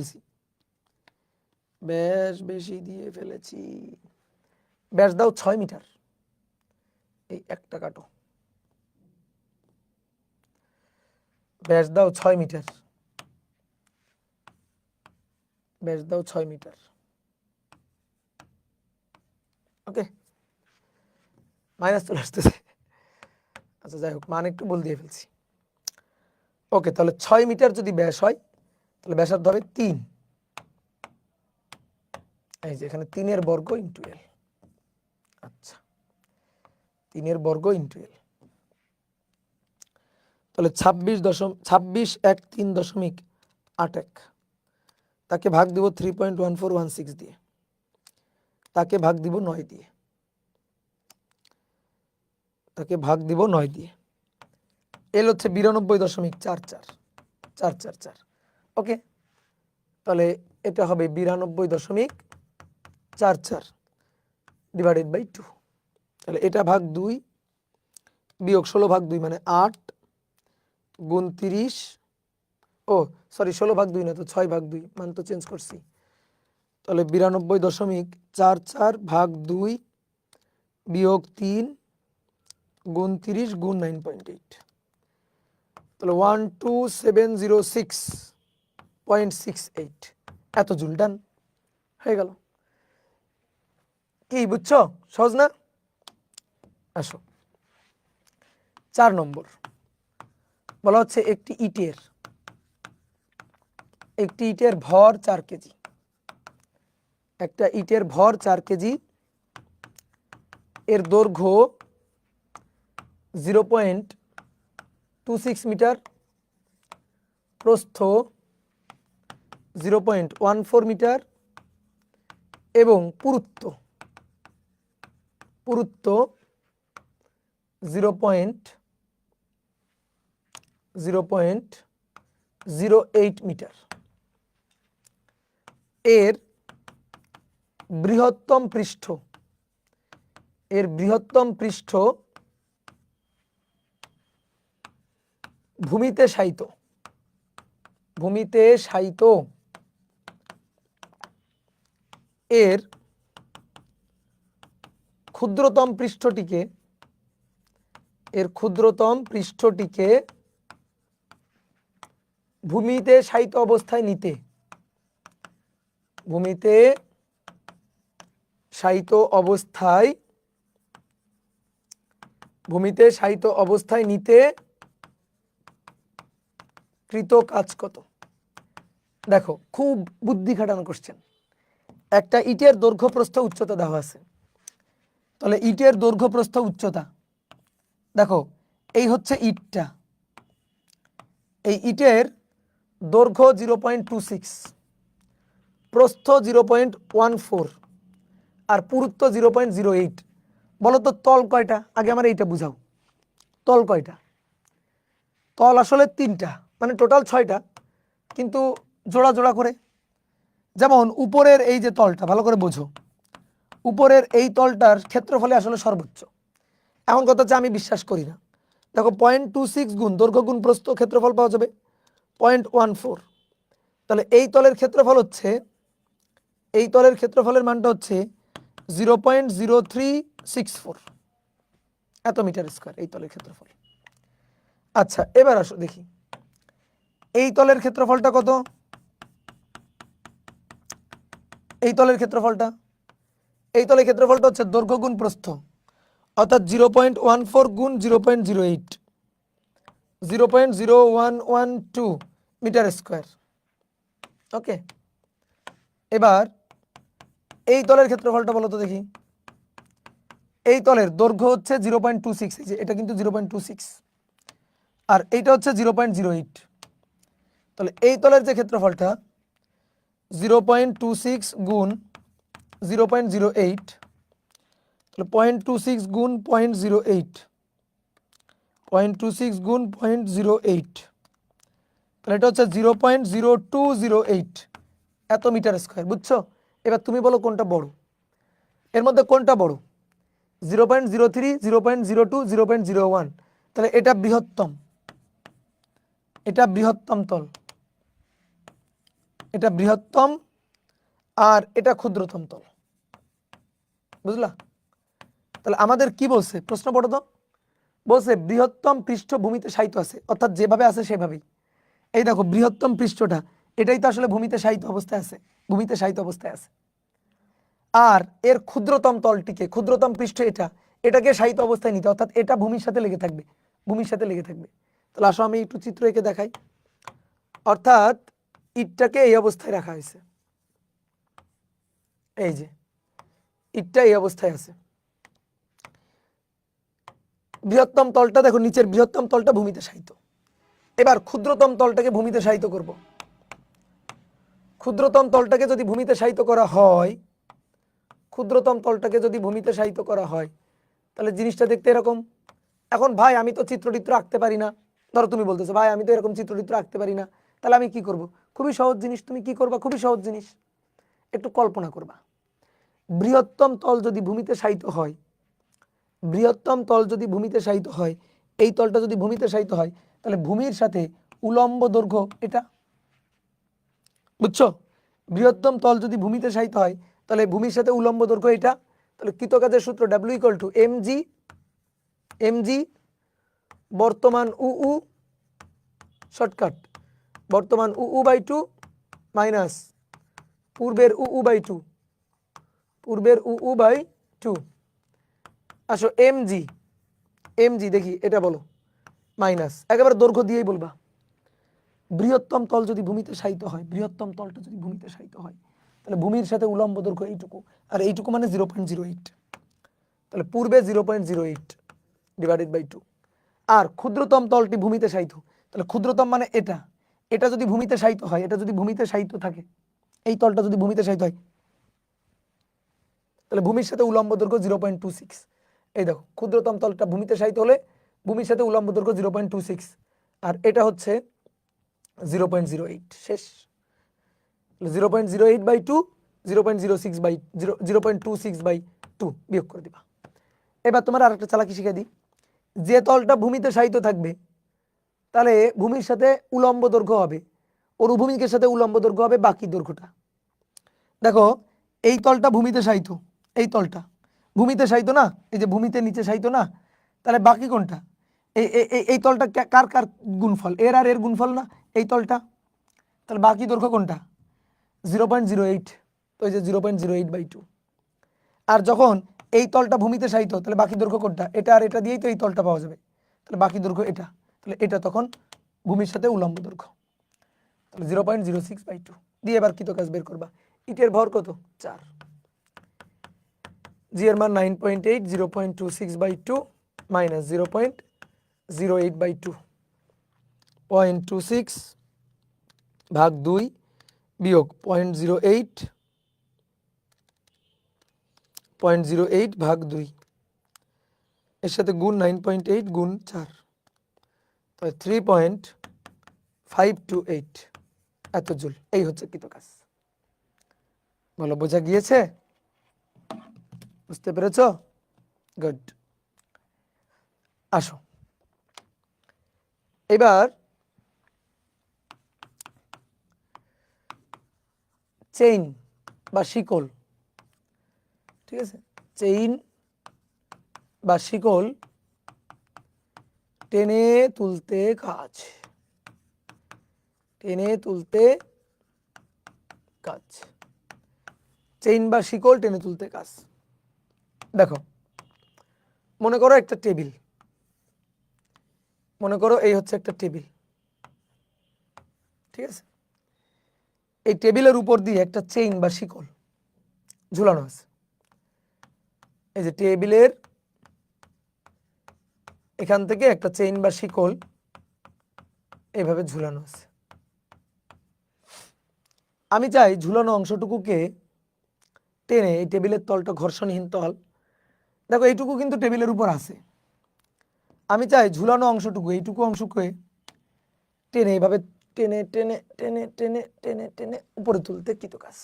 ফেলছি, ব্যাস দাও 6 মিটার, এই একটা কাটো, ব্যাস দাও 6 মিটার, ব্যাস দাও 6 মিটার। ওকে, মাইনাস চলে আসতেছে, আচ্ছা যাই হোক, মান একটু ভুল দিয়ে ফেলছি। ওকে, তাহলে 6 মিটার যদি ব্যাস হয় তাহলে ব্যাসার্ধ হবে 3, এই যে এখানে 3 এর বর্গ ইন্টু এল। 3 বর্গ ইন্টু এল। তাহলে 26.3.81, তাকে ভাগ দিব 3.1416 দিয়ে, তাকে ভাগ দিব 9 দিয়ে, তাকে ভাগ দিব 9 দিয়ে। এল হচ্ছে 92.44, ওকে। তাহলে এটা হবে 92.44 ডিভাইডেড বাই 2। তাহলে এটা ভাগ 2 বিয়োগ 16 ভাগ 2 মানে 8 গুণ 30, ও সরি 16 ভাগ 2 না তো 6 ভাগ 2, মান তো চেঞ্জ করছি। তাহলে 92.44 ভাগ 2 বিয়োগ 3 গুণ 30 গুণ 9.8, তাহলে 12706.68 এত জুল। ডান হয়ে গেল। কি বুঝছো? সহজ না? আসো 4 নম্বর বলা হচ্ছে একটি ইটের ভর 4 কেজি। একটা ইটের ভর 4 কেজি, এর দৈর্ঘ্য 0.26 মিটার, প্রস্থ 0.14 মিটার এবং পুরুত্ব 0.08 মিটার। এর বৃহত্তম পৃষ্ঠ ভূমিতে শায়িত, এর ক্ষুদ্রতম পৃষ্ঠটিকে ভূমিতে শায়িত অবস্থায় নিতে কৃত কাজ কত? দেখো খুব বুদ্ধি খাটানো কোশ্চেন। একটা ইটের দৈর্ঘ্য প্রস্থ উচ্চতা দেওয়া আছে। তাহলে ইটের দৈর্ঘ্য প্রস্থ উচ্চতা দেখো, এই হচ্ছে ইটটা, এই ইটের দৈর্ঘ্য 0.26, প্রস্থ 0.14 আর পুরুত্ব 0.08। বলো তো তল কয়টা? আগে আমার এইটা বুঝাও, তল কয়টা? তল আসলে 3টা, মানে টোটাল 6টা, কিন্তু জোড়া জোড়া করে। যেমন উপরের এই যে তলটা, ভালো করে বোঝো, উপরের এই তলটার ক্ষেত্রফলে আসলে সর্বোচ্চ। এমন কথা হচ্ছে আমি বিশ্বাস করি না। দেখো 0.26 গুণ দৈর্ঘ্য গুণ প্রস্থ, ক্ষেত্রফল পাওয়া যাবে 0.14। তাহলে এই তলের ক্ষেত্রফলের মানটা হচ্ছে 0.0364 এত মিটার স্কয়ার এই তলের ক্ষেত্রফল। আচ্ছা এবার আসো দেখি এই তলের ক্ষেত্রফলটা কত। এই তলের ক্ষেত্রফলটা হচ্ছে দৈর্ঘ্য গুণ প্রস্থ, অর্থাৎ 0.14 গুণ 0.08, 0.0112 মিটার স্কয়ার। ওকে, এবার এই তলের ক্ষেত্রফলটা বলো তো দেখি। এই তলের দৈর্ঘ্য হচ্ছে 0.26, এই যে এটা কিন্তু 0.26, আর এইটা হচ্ছে 0.08। তাহলে এই তলের যে ক্ষেত্রফলটা 0.26 গুণ 0.08, তাহলে 0.26 গুণ 0.08, 0.26 গুণ 0.08, তাহলে এটা হচ্ছে 0.0208 এত মিটার স্কয়ার। বুঝছো? এবার তুমি বলো কোনটা বড়, এর মধ্যে কোনটা বড়? 0.03, 0.02, 0.01। তাহলে এটা বৃহত্তম তল, এটা বৃহত্তম আর এটা ক্ষুদ্রতম তল। বুঝলা? তাহলে আমাদের কি বলছে প্রশ্ন পড়ো তো। বলছে বৃহত্তম পৃষ্ঠ ভূমিতে শায়িত আছে, অর্থাৎ যেভাবে আছে সেভাবেই। এই দেখো বৃহত্তম পৃষ্ঠটা, এটাই তো আসলে ভূমিতে শায়িত অবস্থায় আছে। আর এর ক্ষুদ্রতম তলটিকে, ক্ষুদ্রতম পৃষ্ঠ এটাকে শায়িত অবস্থায় নিতে, অর্থাৎ এটা ভূমির সাথে লেগে থাকবে। তাহলে আসো আমি একটু চিত্র এঁকে দেখাই। অর্থাৎ ইটটাকে এই অবস্থায় রাখা হয়েছে, এই যে ইটটা এই অবস্থায় আছে, বৃহত্তম তলটা দেখো, নিচের বৃহত্তম তলটা ভূমিতে শায়িত। এবার ক্ষুদ্রতম তলটাকে ভূমিতে শায়িত করব। ক্ষুদ্রতম তলটাকে যদি ভূমিতে শায়িত করা হয়, ক্ষুদ্রতম তলটাকে যদি ভূমিতে শায়িত করা হয়, তাহলে জিনিসটা দেখতে এরকম। এখন ভাই আমি তো চিত্রটিত্র আঁকতে পারি না, ধরো তুমি বলতেছো ভাই আমি তো এরকম চিত্রটিত্র আঁকতে পারি না, তাহলে আমি কি করব? খুবই সহজ জিনিস। তুমি কি করবা? খুবই সহজ জিনিস, একটু কল্পনা করবা। বৃহত্তম তল যদি ভূমিতে শায়িত হয়, বৃহত্তম তল যদি ভূমিতে শায়িত হয়, এই তলটা যদি ভূমিতে শায়িত হয়, তাহলে ভূমির সাথে উলম্ব দৈর্ঘ্য এটা, বুঝছো? বৃহত্তম তল যদি ভূমিতে শায়িত হয়, তাহলে ভূমির সাথে উলম্ব দৈর্ঘ্য এটা। তাহলে কৃতকাজের সূত্র W = mg বর্তমান উ শর্টকাট, বর্তমান উ/2 মাইনাস পূর্বের উ/2, পূর্বের উ/2। আসো mg দেখি এটা বলো, মাইনাস একেবারে দৈর্ঘ্য দিয়েই বলবা। বৃহত্তম তল যদি ভূমিতে শায়িত হয়, বৃহত্তম তলটা যদি ভূমিতে শায়িত হয়, তাহলে ভূমির সাথে উলম্ব দৈর্ঘ্য এইটুকু, আর এইটুকু মানে 0.08। তাহলে পূর্বে 0.08 ডিভাইডেড বাই 2। আর ক্ষুদ্রতম তলটি ভূমিতে শায়িত, তাহলে ক্ষুদ্রতম মানে এটা, এটা যদি ভূমিতে শায়িত হয়, এটা যদি ভূমিতে শায়িত থাকে, এই তলটা যদি ভূমিতে শায়িত হয়, তাহলে ভূমির সাথে উলম্ব দৈর্ঘ্য 0.26। এই দেখো ক্ষুদ্রতম তলটা ভূমিতে শায়িত হলে ভূমির সাথে উলম্ব দৈর্ঘ্য 0.26, আর এটা হচ্ছে 0.08। শেষ। 0.08/2, 0.26/2 বিয়োগ করে দিবা। এবার তোমার আরেকটা চালাকি শিখিয়ে দিই। যে তলটা ভূমিতে শায়িত থাকবে, তাহলে ভূমির সাথে উলম্ব দৈর্ঘ্য হবে, অনুভূমিকের সাথে উলম্ব দৈর্ঘ্য হবে বাকি দৈর্ঘ্যটা। দেখো এই তলটা ভূমিতে শায়িত, এই তলটা ভূমিতে শায়িত না, এই যে ভূমিতে নিচে শায়িত না, তাহলে বাকি কোনটা? এই এই তলটা কার কার গুণফল? এর আর এর গুণফল না এই তলটা, তাহলে বাকি দৈর্ঘ্য কোনটা? 0.08। তো এই যে 0.08/2। আর যখন এই তলটা ভূমিতে শায়িত, তাহলে বাকি দৈর্ঘ্য কোনটা? এটা আর এটা দিয়েই তো এই তলটা পাওয়া যাবে, তাহলে বাকি দৈর্ঘ্য এটা, তাহলে এটা তখন ভূমির সাথে উলম্ব দৈর্ঘ্য, তাহলে 0.06/2 দিয়ে এবার কৃতকাজ বের করবা। ইটের ভর কত? 4, জি এর মান 9.8, 0.26/2 মাইনাস 0.08/2, 0.26 ভাগ 2 বিয়োগ 0.08, 0.08 ভাগ 2, এর সাথে গুণ 9.8 গুণ 4, তাহলে 3.528 এত জুল। এই হচ্ছে কৃতকাজ। বলো বোঝা গিয়েছে? বুঝতে পেরেছ? গুড। আসো এবার চেইন বা শিকল, ঠিক আছে, চেইন বা শিকল টেনে তুলতে কাজ, টেনে তুলতে কাজ, চেইন বা শিকল টেনে তুলতে কাজ। দেখো মনে করো একটা টেবিল, মনে করো এই হচ্ছে একটা টেবিল, ঠিক আছে, এই টেবিলের উপর দিয়ে একটা চেইন বা শিকল ঝুলানো আছে। এই যে টেবিলের এখান থেকে একটা চেইন বা শিকল এইভাবে ঝুলানো আছে। আমি চাই ঝুলানো অংশটুকুকে টেনে, এই টেবিলের তলটা ঘর্ষণহীন তল, দেখো এইটুকু কিন্তু টেবিলের উপর আছে, আমি চাই ঝুলানো অংশটুকু, এইটুকু অংশকে টেনে এইভাবে টেনে টেনে টেনে টেনে টেনে টেনে উপরে তুলতে কৃতকাজ।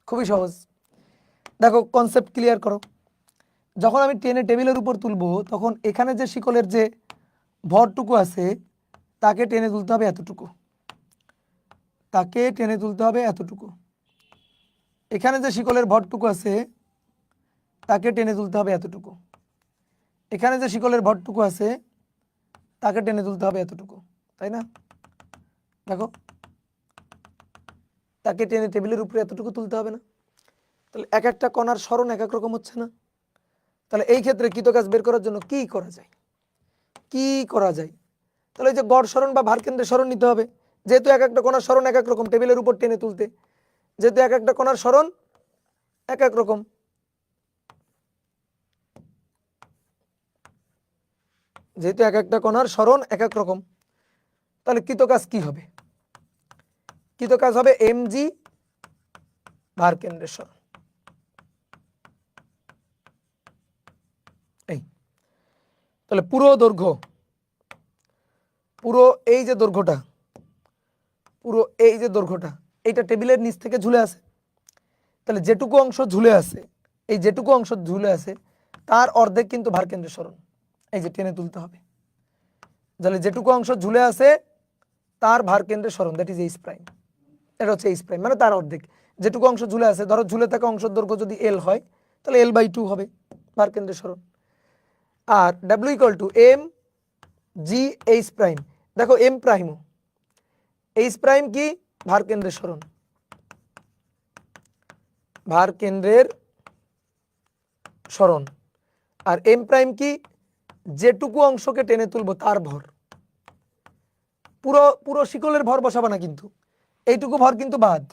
খুবই সহজ। দেখো কনসেপ্ট ক্লিয়ার করো। যখন আমি টেনে টেবিলের উপর তুলবো, তখন এখানে যে শিকলের যে ভরটুকু আছে তাকে টেনে তুলতে হবে এতটুকু, তাকে টেনে তুলতে হবে এতটুকু। এখানে যে শিকলের ভরটুকু আছে তাকে টেনে তুলতে হবে এতটুকু। এখানে যে শিকলের ভরটুকু আছে তাকে টেনে তুলতে হবে এতটুকু, তাই না? দেখো তাকে টেনে টেবিলের উপরে এতটুকু তুলতে হবে না? তাহলে এক একটা কণার সরণ এক এক রকম হচ্ছে না? তাহলে এই ক্ষেত্রে কৃতকাজ বের করার জন্য কি করা যায়? কি করা যায়? তাহলে এই যে গড় সরণ বা ভারকেন্দ্রের সরণ নিতে হবে, যেহেতু এক একটা কণার সরণ এক এক রকম, টেবিলের উপর টেনে তুলতে যেহেতু এক একটা কণার সরণ এক এক রকম, যেহেতু এক একটা কণার সরণ এক এক রকম, তাহলে কৃতকাজ কি হবে? কৃতকাজ হবে mg ভার কেন্দ্রের সরণ। এই তাহলে পুরো দৈর্ঘ্য, পুরো এই যে দৈর্ঘ্যটা, পুরো এই যে দৈর্ঘ্যটা, এইটা টেবিলের নিচ থেকে ঝুলে আছে। তাহলে যেটুকু অংশ ঝুলে আছে, এই যেটুকু অংশ ঝুলে আছে তার অর্ধেক কিন্তু ভার কেন্দ্রের সরণ। এই যে টেনে তুলতে হবে, তাহলে যেটুকু অংশ ঝুলে আছে তার ভার কেন্দ্রের সরণ, দ্যাট ইজ এইচ প্রাইম। এটা হচ্ছে এইচ প্রাইম, মানে তার অর্ধেক। যেটুকু অংশ ঝুলে আছে, ধরো ঝুলে থাকা অংশের দৈর্ঘ্য যদি এল হয়, তাহলে l/2 হবে ভার কেন্দ্রের সরণ। আর W equal to M G H prime. দেখো এম প্রাইমও, এইচ প্রাইম কি? ভার কেন্দ্রের সরণ, ভার কেন্দ্রের সরণ। আর এম প্রাইম কি? যেটুকু অংশকে টেনে তুলবো তার ভর। পুরো পুরো শিকলের ভর বসাবো না কিন্তু, এইটুকু ভর কিন্তু বাদ।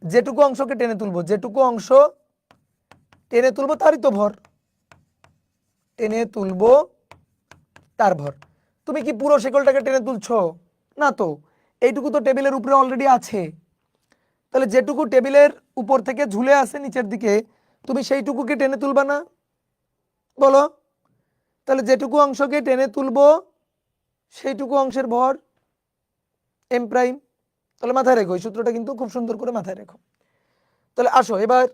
যেটুকু অংশকে টেনে তুলবো, যেটুকু অংশ টেনে তুলবো তারই তো ভর, টেনে তুলবো তার ভর। তুমি কি পুরো শিকলটাকে টেনে তুলছো? না তো, এইটুকু তো টেবিলের উপরে অলরেডি আছে। তাহলে যেটুকু টেবিলের উপর থেকে ঝুলে আছে নিচের দিকে, তুমি সেইটুকুকে টেনে তুলবা না? বলো। তাহলে যেটুকু অংশকে টেনে তুলবো সেইটুকু অংশের ভর এম প্রাইম। তাহলে মাথায় রেখো, এই সূত্রটা কিন্তু খুব সুন্দর করে মাথায় রেখো। তাহলে আসো এবার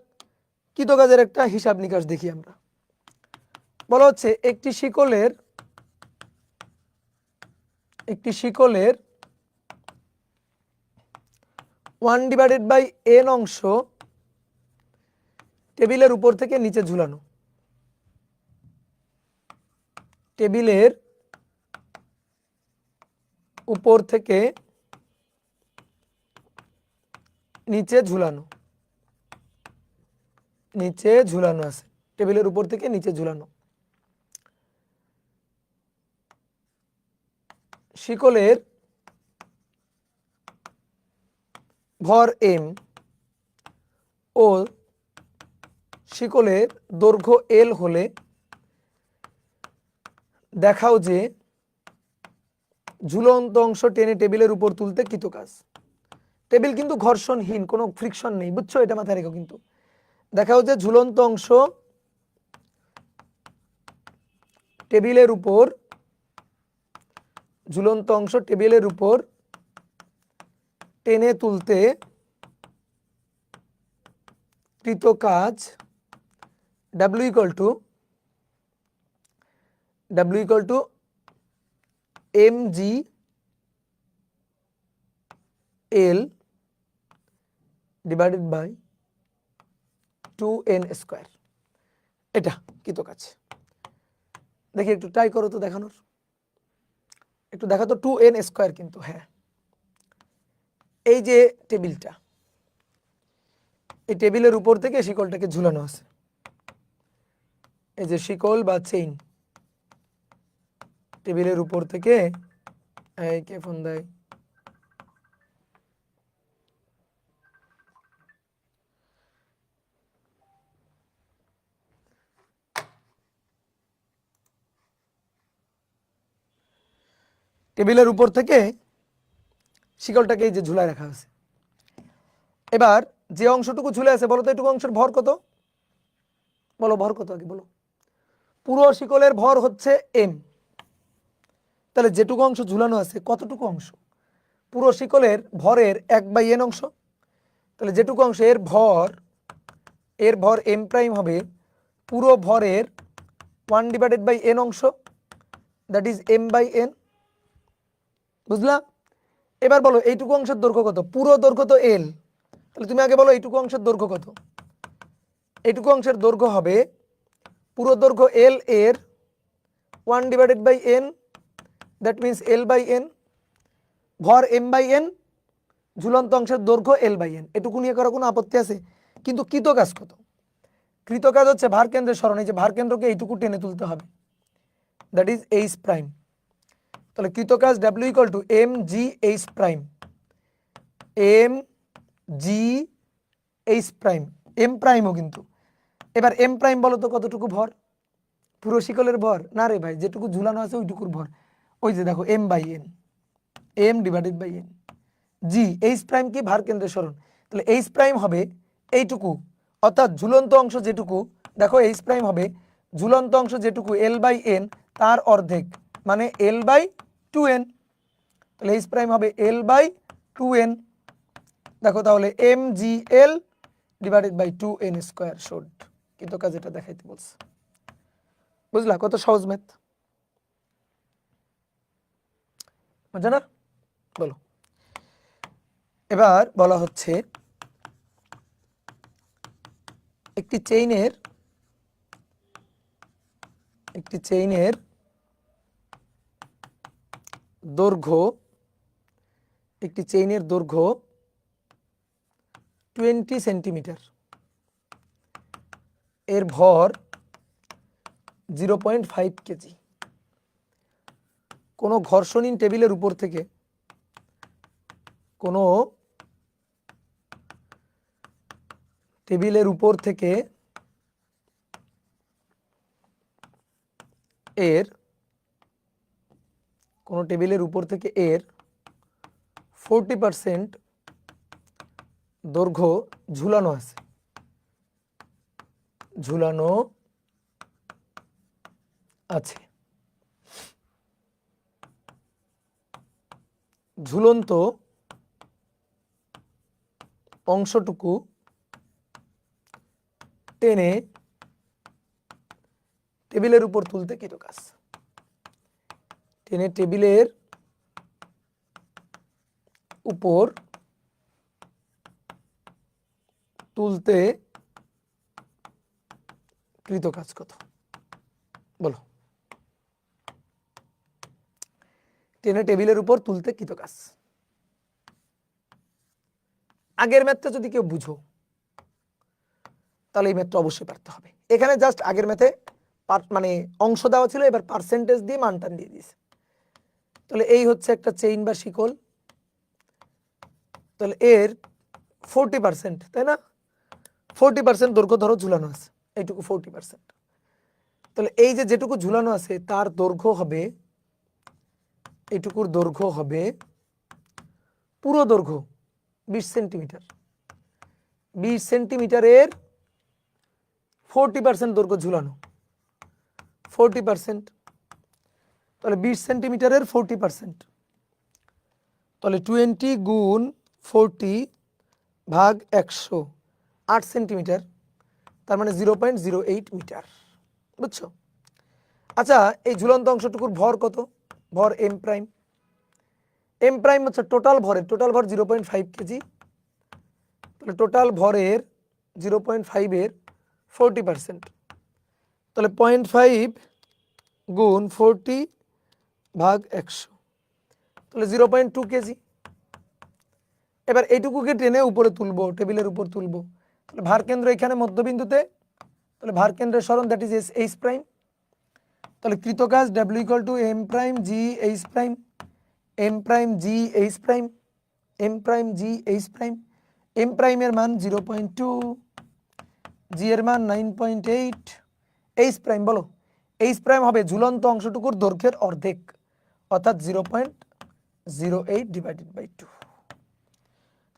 কৃতকাজের একটা হিসাব নিকাশ দেখি আমরা। বলা হচ্ছে একটি শিকলের 1/n অংশ টেবিলের উপর থেকে নিচে ঝুলানো, টেবিলের উপর থেকে নিচে ঝুলানো, নিচে ঝুলানো আছে, টেবিলের উপর থেকে নিচে ঝুলানো। শিকলের ভর এম ও শিকলের দৈর্ঘ্য এল হলে দেখাও যে ঝুলন্ত অংশ টেনে টেবিলের উপর তুলতে কৃতকাজ। টেবিল কিন্তু ঘর্ষণহীন, কোনো ফ্রিকশন নেই, বুঝছো? এটা মাথায় রেখো কিন্তু। দেখাও যে ঝুলন্ত অংশ টেবিলের উপর, ঝুলন্ত অংশ টেবিলের উপর টেনে তুলতে কৃতকাজ W equal to mg l divided by 2n square. এটা কৃতকাজ। দেখি একটু ট্রাই করো তো দেখানোর, একটু দেখা তো। 2n স্কোয়ার কিন্তু, হ্যাঁ এই যে টেবিলটা, এই টেবিলের উপর থেকে শিকলটাকে ঝুলানো আছে, এই যে শিকল বা চেইন টেবিলের উপর থেকে, এই কে ফোন দেয়, টেবিলের উপর থেকে শিকলটাকে এই যে ঝুলায় রাখা আছে। এবার যে অংশটুকু ঝুলে আছে, বলো তো এটুকু অংশের ভর কত? বলো ভর কত আগে বলো। পুরো শিকলের ভর হচ্ছে এম। তাহলে যেটুকু অংশ ঝুলানো আছে কতটুকু অংশ? পুরো শিকলের ভরের 1/n অংশ। তাহলে যেটুকু অংশ এর ভর এম প্রাইম হবে পুরো ভরের 1/n অংশ, দ্যাট ইজ m/n। বুঝলা? এবার বলো এইটুকু অংশের দৈর্ঘ্য কত? পুরো দৈর্ঘ্য তো এল, তাহলে তুমি আগে বলো এইটুকু অংশের দৈর্ঘ্য কত? এইটুকু অংশের দৈর্ঘ্য হবে পুরো দৈর্ঘ্য এল এর 1/n, দ্যাট মিন্স l/n, ভর m/n, ঝুলন্ত অংশের দৈর্ঘ্য l/n। এটুকু নিয়ে করার কোনো আপত্তি আছে? কিন্তু কৃতকাজ কত? কৃতকাজ হচ্ছে ভার কেন্দ্রের সরণ, এই যে ভার কেন্দ্রকে এইটুকু টেনে তুলতে হবে, দ্যাট ইজ এইচ প্রাইম। তাহলে কৃতকাজ W equal to M G H prime, M G H prime, M প্রাইমও কিন্তু। এবার এম প্রাইম বলো তো কতটুকু ভর? পুরো শিকলের ভর না রে ভাই, যেটুকু ঝুলানো আছে ওইটুকুর ভর। ওই যে দেখো m/n, m/n। জি এইচ প্রাইম কি ভার কেন্দ্রের সরণ, তাহলে এইচ প্রাইম হবে এইটুকু, অর্থাৎ ঝুলন্ত অংশ যেটুকু, দেখো এইচ প্রাইম হবে ঝুলন্ত অংশ যেটুকু l/n তার অর্ধেক, মানে l/2n। তাহলে এইচ প্রাইম হবে l/2n। দেখো তাহলে mgl/2n² শোড, কিন্তু কাজ এটা দেখাইতে বলছে। বুঝলা কত সহজ ম্যাথ, মজা না? বলো। এবার বলা হচ্ছে একটি চেইনের দৈর্ঘ্য 20 সেন্টিমিটার, এর ভর 0.5 কেজি। কোনো ঘর্ষণহীন টেবিলের উপর থেকে এর 40% দৈর্ঘ্য ঝুলানো আছে, ঝুলন্ত অংশটুকু টেনে টেবিলের উপর তুলতে কৃত কাজ। টেনে টেবিলের উপর তুলতে কৃত কাজ কত? বলো। টেনে টেবিলের উপর তুলতে কৃত কাজ। আগের ম্যাথটা যদি কেউ বুঝো তাহলে এই ম্যাথটা অবশ্যই পারতে হবে। এখানে জাস্ট আগের ম্যাথে মানে অংশ দেওয়া ছিল, এবার পার্সেন্টেজ দিয়ে মানটা দিয়ে দিয়েছে। তাহলে এই হচ্ছে একটা চেইন বা শিকল, তাহলে এর 40%, তাই না? 40% দৈর্ঘ্য ধরো ঝুলানো আছে, এইটুকু 40%। তাহলে এই যে যেটুকু ঝুলানো আছে তার দৈর্ঘ্য হবে, এইটুকুর দৈর্ঘ্য হবে পুরো দৈর্ঘ্য 20 সেন্টিমিটার। 20 সেন্টিমিটারের 40% দৈর্ঘ্য ঝুলানো, 40%। তাহলে 20 সেন্টিমিটারের 40%, তাহলে 20 গুণ 40 ভাগ 100, 8 সেন্টিমিটার, তার মানে 0.08 মিটার। বুঝছো? আচ্ছা, এই ঝুলন্ত অংশটুকুর ভর কত? ভর m প্রাইম। m প্রাইম হচ্ছে টোটাল ভর 0.5 কেজি। তাহলে টোটাল ভরের 0.5 এর 40%, তাহলে 0.5 গুণ 40 ভাগ 100, তাহলে 0.2 কেজি। এবার এইটুকুকে টেনে উপরে তুলবো, টেবিলের উপর তুলবো, তাহলে ভার কেন্দ্র এখানে মধ্যবিন্দুতে, তাহলে ভার কেন্দ্রের সরণ দ্যাট ইজ এইচ প্রাইম। তাহলে কৃতকাজ W = m প্রাইম জি এইচ প্রাইম, m প্রাইম জি এইচ প্রাইম, m প্রাইম জি এইচ প্রাইম। m প্রাইমের মান 0.2, জি এর মান 9.8, এইচ প্রাইম বলো। এইচ প্রাইম হবে ঝুলন্ত অংশটুকুর দৈর্ঘ্যের অর্ধেক, অর্থাৎ 0.08/2।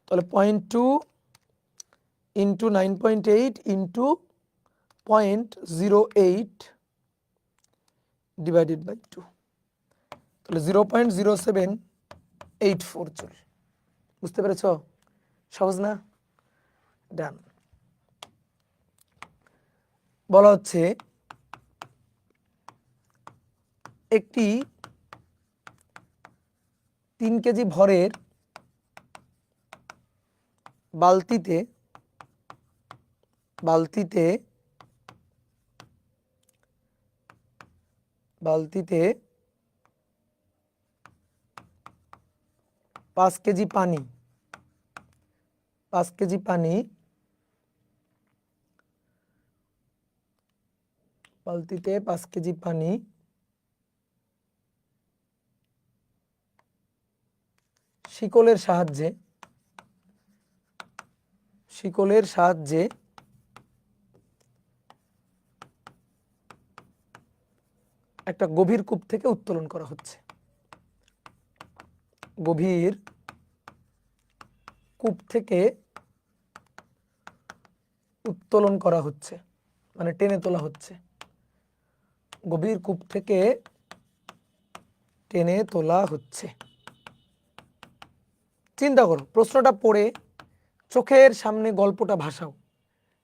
তাহলে 0.2 ইন্টু 9.8 ইন্টু 0.08/2, তাহলে 0.0784 জুল। বুঝতে পেরেছ? সহজ না? ডান। বলা হচ্ছে একটি 3 কেজি ভরের বালতিতে 5 কেজি পানি, বালতিতে 5 কেজি পানি শিকলের সাহায্যে একটা গভীর কূপ থেকে উত্তোলন করা হচ্ছে, গভীর কূপ থেকে উত্তোলন করা হচ্ছে মানে টেনে তোলা হচ্ছে, গভীর কূপ থেকে টেনে তোলা হচ্ছে। চিন্তা করো, প্রশ্নটা পড়ে চোখের সামনে গল্পটা ভাসাও,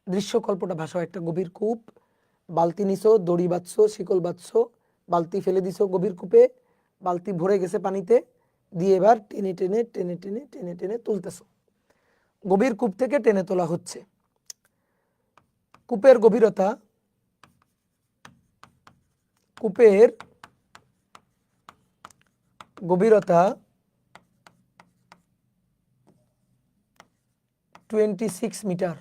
দৃশ্যকল্পটা ভাসাও। একটা গভীর কূপ, বালতি নিছো, দড়ি বাঁধছো, শিকল বাঁধছো, বালতি ফেলে দিছো গভীর কূপে, বালতি ভরে গেছে পানিতে, দিয়ে এবার টেনে টেনে টেনে টেনে টেনে টেনে তুলতেছো। গভীর কূপ থেকে টেনে তোলা হচ্ছে। কূপের গভীরতা, কূপের গভীরতা 26 মিটার,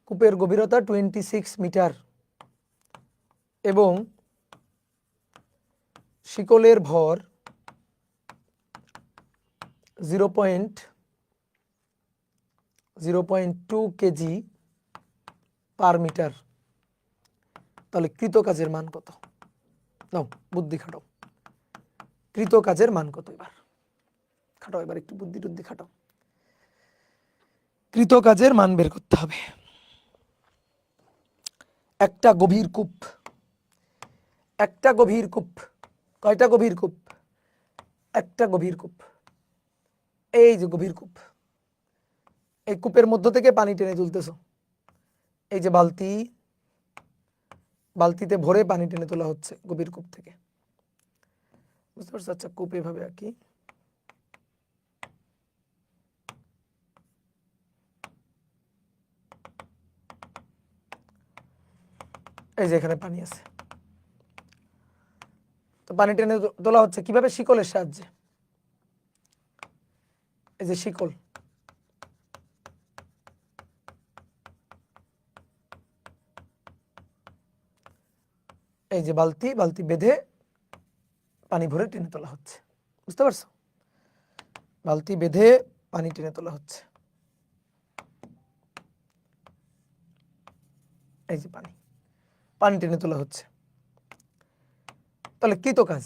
কূপের গভীরতা 26 মিটার এবং শিকলের ভর 0.2 কেজি পার মিটার। তাহলে কৃত কাজের মান কত? নাও বুদ্ধি খাটাও, কৃত কাজের মান কত? এবার খাটাও, এবার একটু বুদ্ধি টুদ্ধি খাটাও, কৃত কাজের মান বের করতে হবে। একটা গভীর কূপ, একটা গভীর কূপ, কয়টা গভীর কূপ? একটা গভীর কূপ, এই যে গভীর কূপ, এই কূপের মধ্য থেকে পানি টেনে তুলতেছো, এই যে বালতি, বালতিতে ভরে পানি টেনে তোলা হচ্ছে গভীর কূপ থেকে, বুঝতে পারছো? আচ্ছা, কূপ এভাবে আঁকি, এই যে এখানে পানি আছে, তো পানি টেনে তোলা হচ্ছে কিভাবে? শিকলের সাহায্যে। এই যে শিকল, এই যে বালতি, বালতি বেঁধে পানি ভরে টেনে তোলা হচ্ছে, বুঝতে পারছো? বালতি বেঁধে পানি টেনে তোলা হচ্ছে, এই যে পানি, পানি টেনে তোলা হচ্ছে। তাহলে কৃত কাজ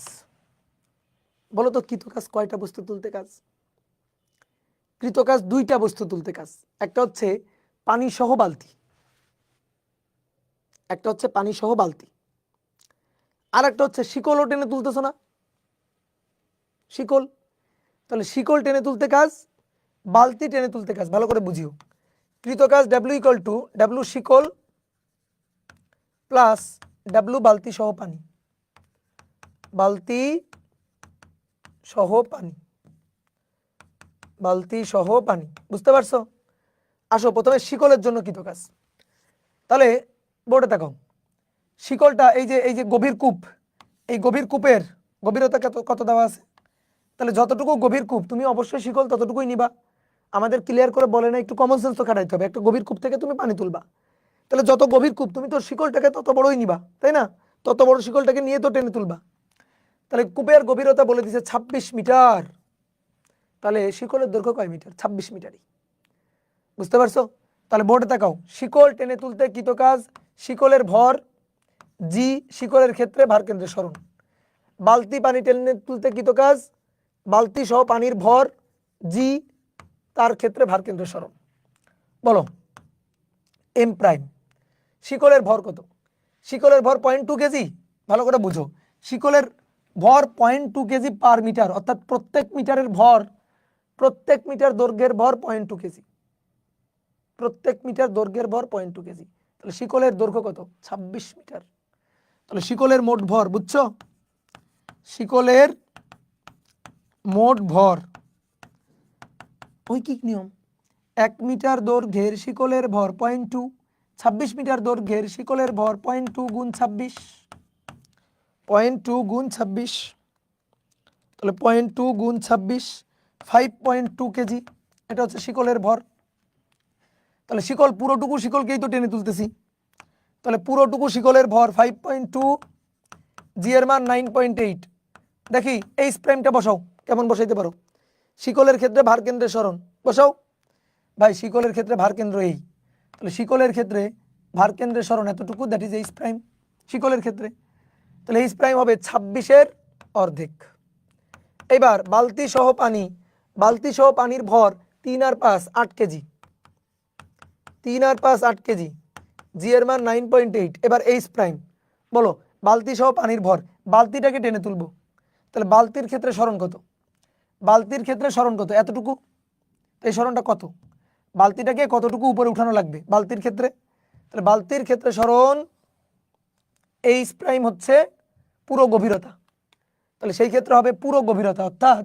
বলো তো, কৃত কাজ কয়টা বস্তু তুলতে কাজ? কৃত কাজ দুইটা বস্তু তুলতে কাজ। একটা হচ্ছে পানি সহ বালতি, একটা হচ্ছে পানি সহ বালতি, আর একটা হচ্ছে শিকলও টেনে তুলতেছ না, শিকল। তাহলে শিকল টেনে তুলতে কাজ, বালতি টেনে তুলতে কাজ। ভালো করে বুঝিও, কৃত কাজ ডাব্লিউ শিকল প্লাস ডাব্লিউ বালতি সহ পানি, বালতি সহ পানি, বালতি সহ পানি, বুঝতে পারছো? আসো প্রথমে শিকলের জন্য কৃত কাজ। তাহলে বোর্ডে তাকাও, শিকলটা এই যে গভীর কূপ, এই গভীর কূপের গভীরতা কত দেওয়া আছে? তাহলে যতটুকু গভীর কূপ তুমি অবশ্যই শিকল ততটুকুই নিবা। আমাদের ক্লিয়ার করে বলে না, একটু কমন সেন্স তো খাটাইতে হবে। একটা গভীর কূপ থেকে তুমি পানি তুলবা, তাহলে যত গভীর কূপ তুমি তো শিকলটাকে তত বড়ই নিবা, তাই না? তত বড় শিকলটাকে নিয়ে তো টেনে তুলবা। তাহলে কূপের গভীরতা বলে দিছে 26 মিটার, তাহলে শিকলের দৈর্ঘ্য কয় মিটার? 26 মিটারই, বুঝতে পারছো? তাহলে বোর্ডে তাকাও, শিকল টেনে তুলতে কৃত কাজ, শিকলের ভর জি, শিকলের ক্ষেত্রে ভার কেন্দ্রের সরণ। বালতি পানি টেনে তুলতে কৃত কাজ, বালতি সহ পানির ভর জি, তার ক্ষেত্রে ভার কেন্দ্রের সরণ। বলো এম প্রাইম, শিকলের ভর কত? শিকলের ভর 0.2 কেজি। ভালো করে বুঝো, শিকলের ভর 0.2 কেজি পার মিটার, অর্থাৎ প্রত্যেক মিটারের ভর, প্রত্যেক মিটার দৈর্ঘ্যের ভর 0.2 কেজি, প্রত্যেক মিটার দৈর্ঘ্যের ভর 0.2 কেজি। তাহলে শিকলের দৈর্ঘ্য কত? 26 মিটার। তাহলে শিকলের মোট ভর, বুঝছো? শিকলের মোট ভর, ঐকিক নিয়ম, 1 মিটার দৈর্ঘ্যের শিকলের ভর 0.2, 26 মিটার দৈর্ঘ্যের শিকলের ভর 0.2 গুণ 26, 0.2 গুণ 26, তাহলে 0.2 গুণ 26 5.2 কেজি, এটা হচ্ছে শিকলের ভর। তাহলে শিকল পুরোটুকু শিকলকেই তো টেনে তুলতেছি, তাহলে পুরোটুকু শিকলের ভর 5.2, জি এর মান 9.8। দেখি এইচ প্রাইমটা বসাও, কেমন বসাইতে পারো? শিকলের ক্ষেত্রে ভার কেন্দ্রের সরণ বসাও। ভাই শিকলের ক্ষেত্রে ভার কেন্দ্র এই, তাহলে শিকলের ক্ষেত্রে ভার কেন্দ্রের সরণ এতটুকু, দ্যাট ইজ এইচ প্রাইম শিকলের ক্ষেত্রে। তাহলে এইচ প্রাইম হবে 26-এর অর্ধেক। এবার বালতি সহ পানির ভর 3 আর 5 8 কেজি, 3 আর 5 8 কেজি, জি এর মান 9.8। এবার এইচ প্রাইম বলো, বালতি সহ পানির ভর, বালতিটাকে টেনে তুলবো, তাহলে বালতির ক্ষেত্রে সরণ কত? বালতির ক্ষেত্রে সরণ কত? এতটুকু। এই সরণটা কত? বালতিটাকে কতটুকু উপরে উঠানো লাগবে বালতির ক্ষেত্রে? তাহলে বালতির ক্ষেত্রে সরণ এইচ প্রাইম হচ্ছে পুরো গভীরতা, তাহলে সেই ক্ষেত্রে হবে পুরো গভীরতা, অর্থাৎ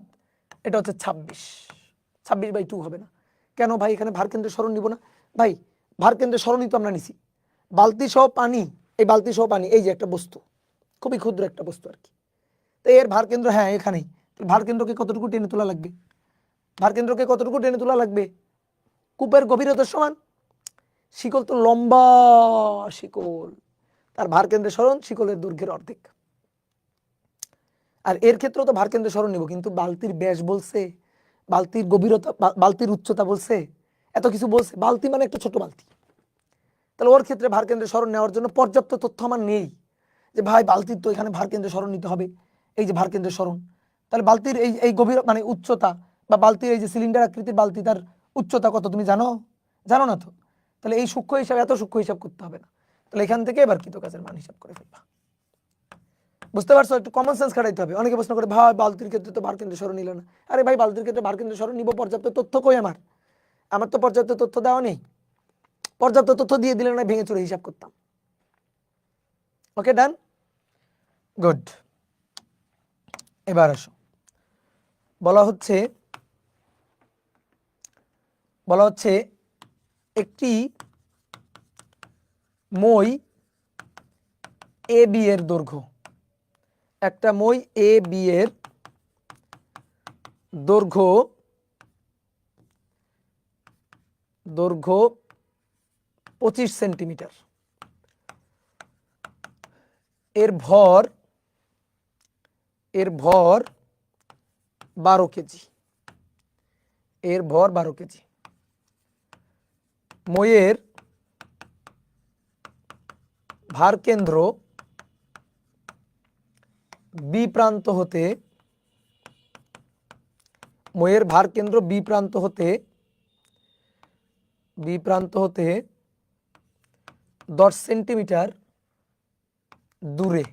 এটা হচ্ছে 26/2 হবে না। কেন ভাই? এখানে ভার কেন্দ্রের সরণ নিব না ভাই? ভার কেন্দ্রের সরণই তো আমরা নিছি। বালতি সহ পানি, এই বালতি সহ পানি, এই যে একটা বস্তু, খুবই ক্ষুদ্র একটা বস্তু আর কি, তো এর ভার কেন্দ্র হ্যাঁ এখানেই। ভার কেন্দ্রকে কতটুকু টেনে তোলা লাগবে? ভার কেন্দ্রকে কতটুকু টেনে তোলা লাগবে? কূপের গভীরতার সমান। শিকল তো লম্বা শিকল, তার ভার কেন্দ্রের সরণ শিকলের দৈর্ঘ্যের অর্ধেক। আর এর ক্ষেত্রেও তো ভার কেন্দ্রের সরণ নিব, কিন্তু বালতির ব্যাস বলছে, বালতির গভীরতা, বালতির উচ্চতা বলছে, এত কিছু বলছে। বালতি মানে একটা ছোট বালতি, তাহলে ওর ক্ষেত্রে ভার কেন্দ্রের সরণ নেওয়ার জন্য পর্যাপ্ত তথ্য আমার নেই যে ভাই বালতির তো এখানে ভার কেন্দ্রের সরণ নিতে হবে। এই যে ভার কেন্দ্রের সরণ, তাহলে বালতির এই গভীর মানে উচ্চতা, বা বালতির এই যে সিলিন্ডার আকৃতির বালতি, তার উচ্চতা কত তুমি জানো? জানো না তো। তাহলে এই সূক্ষ্ম হিসাব, এত সূক্ষ্ম হিসাব করতে হবে না। তাহলে এখান থেকে এবার কৃতকাজের মান হিসাব করে ফেলবা। বুঝতে পারছো? একটু কমন সেন্স খাটাইতে হবে। অনেকে প্রশ্ন করে ভাই বালতির ক্ষেত্রে তো ভার কেন্দ্রের সরণ নিল না। আরে ভাই বালতির ক্ষেত্রে ভার কেন্দ্রের সরণ নিব, পর্যাপ্ত তথ্য কই আমার তো পর্যাপ্ত তথ্য দেওয়া নেই। পর্যাপ্ত তথ্য দিয়ে দিলে না ভেঙে চুরে হিসাব করতাম। ওকে, ডান, গুড। এবার আসো, বলা হচ্ছে একটি মই এ বি এর দৈর্ঘ্য, একটা মই এ বি এর দৈর্ঘ্য 25 সেন্টিমিটার, এর ভর 12 কেজি, এর ভর 12 কেজি। মইয়ের ভার কেন্দ্র বি প্রান্ত হতে, মইয়ের ভার কেন্দ্র বি প্রান্ত হতে 10 সেন্টিমিটার দূরে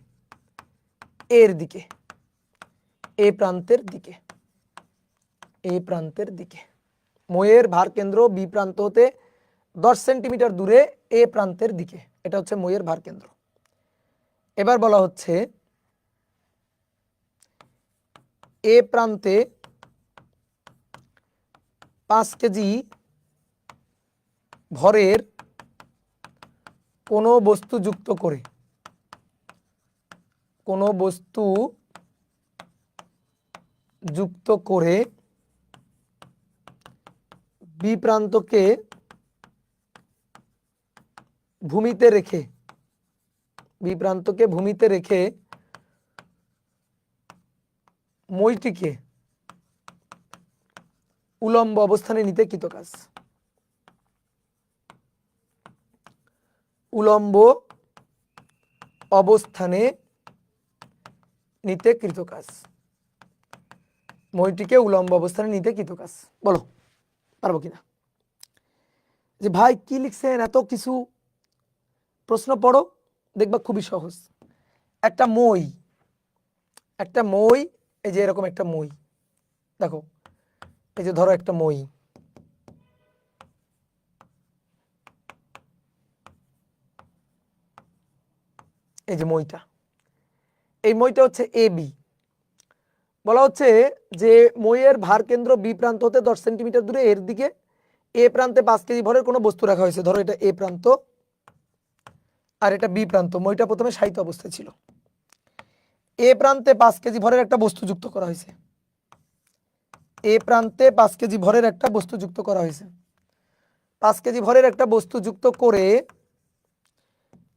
এর দিকে, এ প্রান্তের দিকে, মইয়ের ভার কেন্দ্র বি প্রান্ত হতে 10 সেন্টিমিটার দূরে এ প্রান্তের দিকে, এটা হচ্ছে মইয়ের ভার কেন্দ্র। এবার বলা হচ্ছে এ প্রান্তে 5 কেজি ভরের কোনো বস্তু যুক্ত করে বি প্রান্তকে ভূমিতে রেখে মইটিকে উলম্ব অবস্থানে নিতে কৃতকাজ। উলম্ব অবস্থানে নিতে কৃতকাজ, মইটিকে উলম্ব অবস্থানে নিতে কৃতকাজ। বলো পারবো কিনা? যে ভাই কি লিখছেন, এত কিছু প্রশ্ন পড়ো, দেখবা খুবই সহজ। একটা মই, এই যে এরকম একটা মই, দেখো এই যে ধরো একটা মই, এই যে মইটা, এই মইটা হচ্ছে এ বি। বলা হচ্ছে যে মইয়ের ভার কেন্দ্র বি প্রান্ত হতে 10 সেন্টিমিটার দূরে এর দিকে এ প্রান্তে 5 কেজি ভরের কোনো বস্তু রাখা হয়েছে। ধরো এটা এ প্রান্ত আর এটা বি প্রান্ত, মইটা প্রথমে শায়িত অবস্থায় ছিল। এ প্রান্তে 5 কেজি ভরের একটা বস্তু যুক্ত করা হয়েছে, এ প্রান্তে 5 কেজি ভরের একটা বস্তু যুক্ত করা হয়েছে। 5 কেজি ভরের একটা বস্তু যুক্ত করে,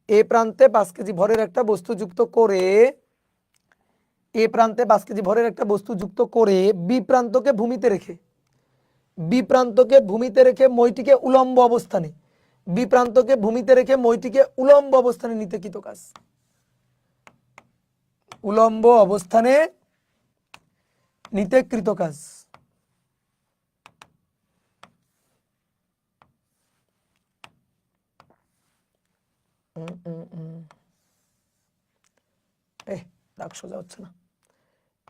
এ প্রান্তে 5 কেজি ভরের একটা বস্তু যুক্ত করে, এ প্রান্তে 5 কেজি ভরের একটা বস্তু যুক্ত করে বি প্রান্তকে ভূমিতে রেখে মইটিকে উলম্ব অবস্থানে, নিতে কৃতকাজ। উলম্ব অবস্থানে নিতে কৃত কাজ। দাগ সোজা হচ্ছে না।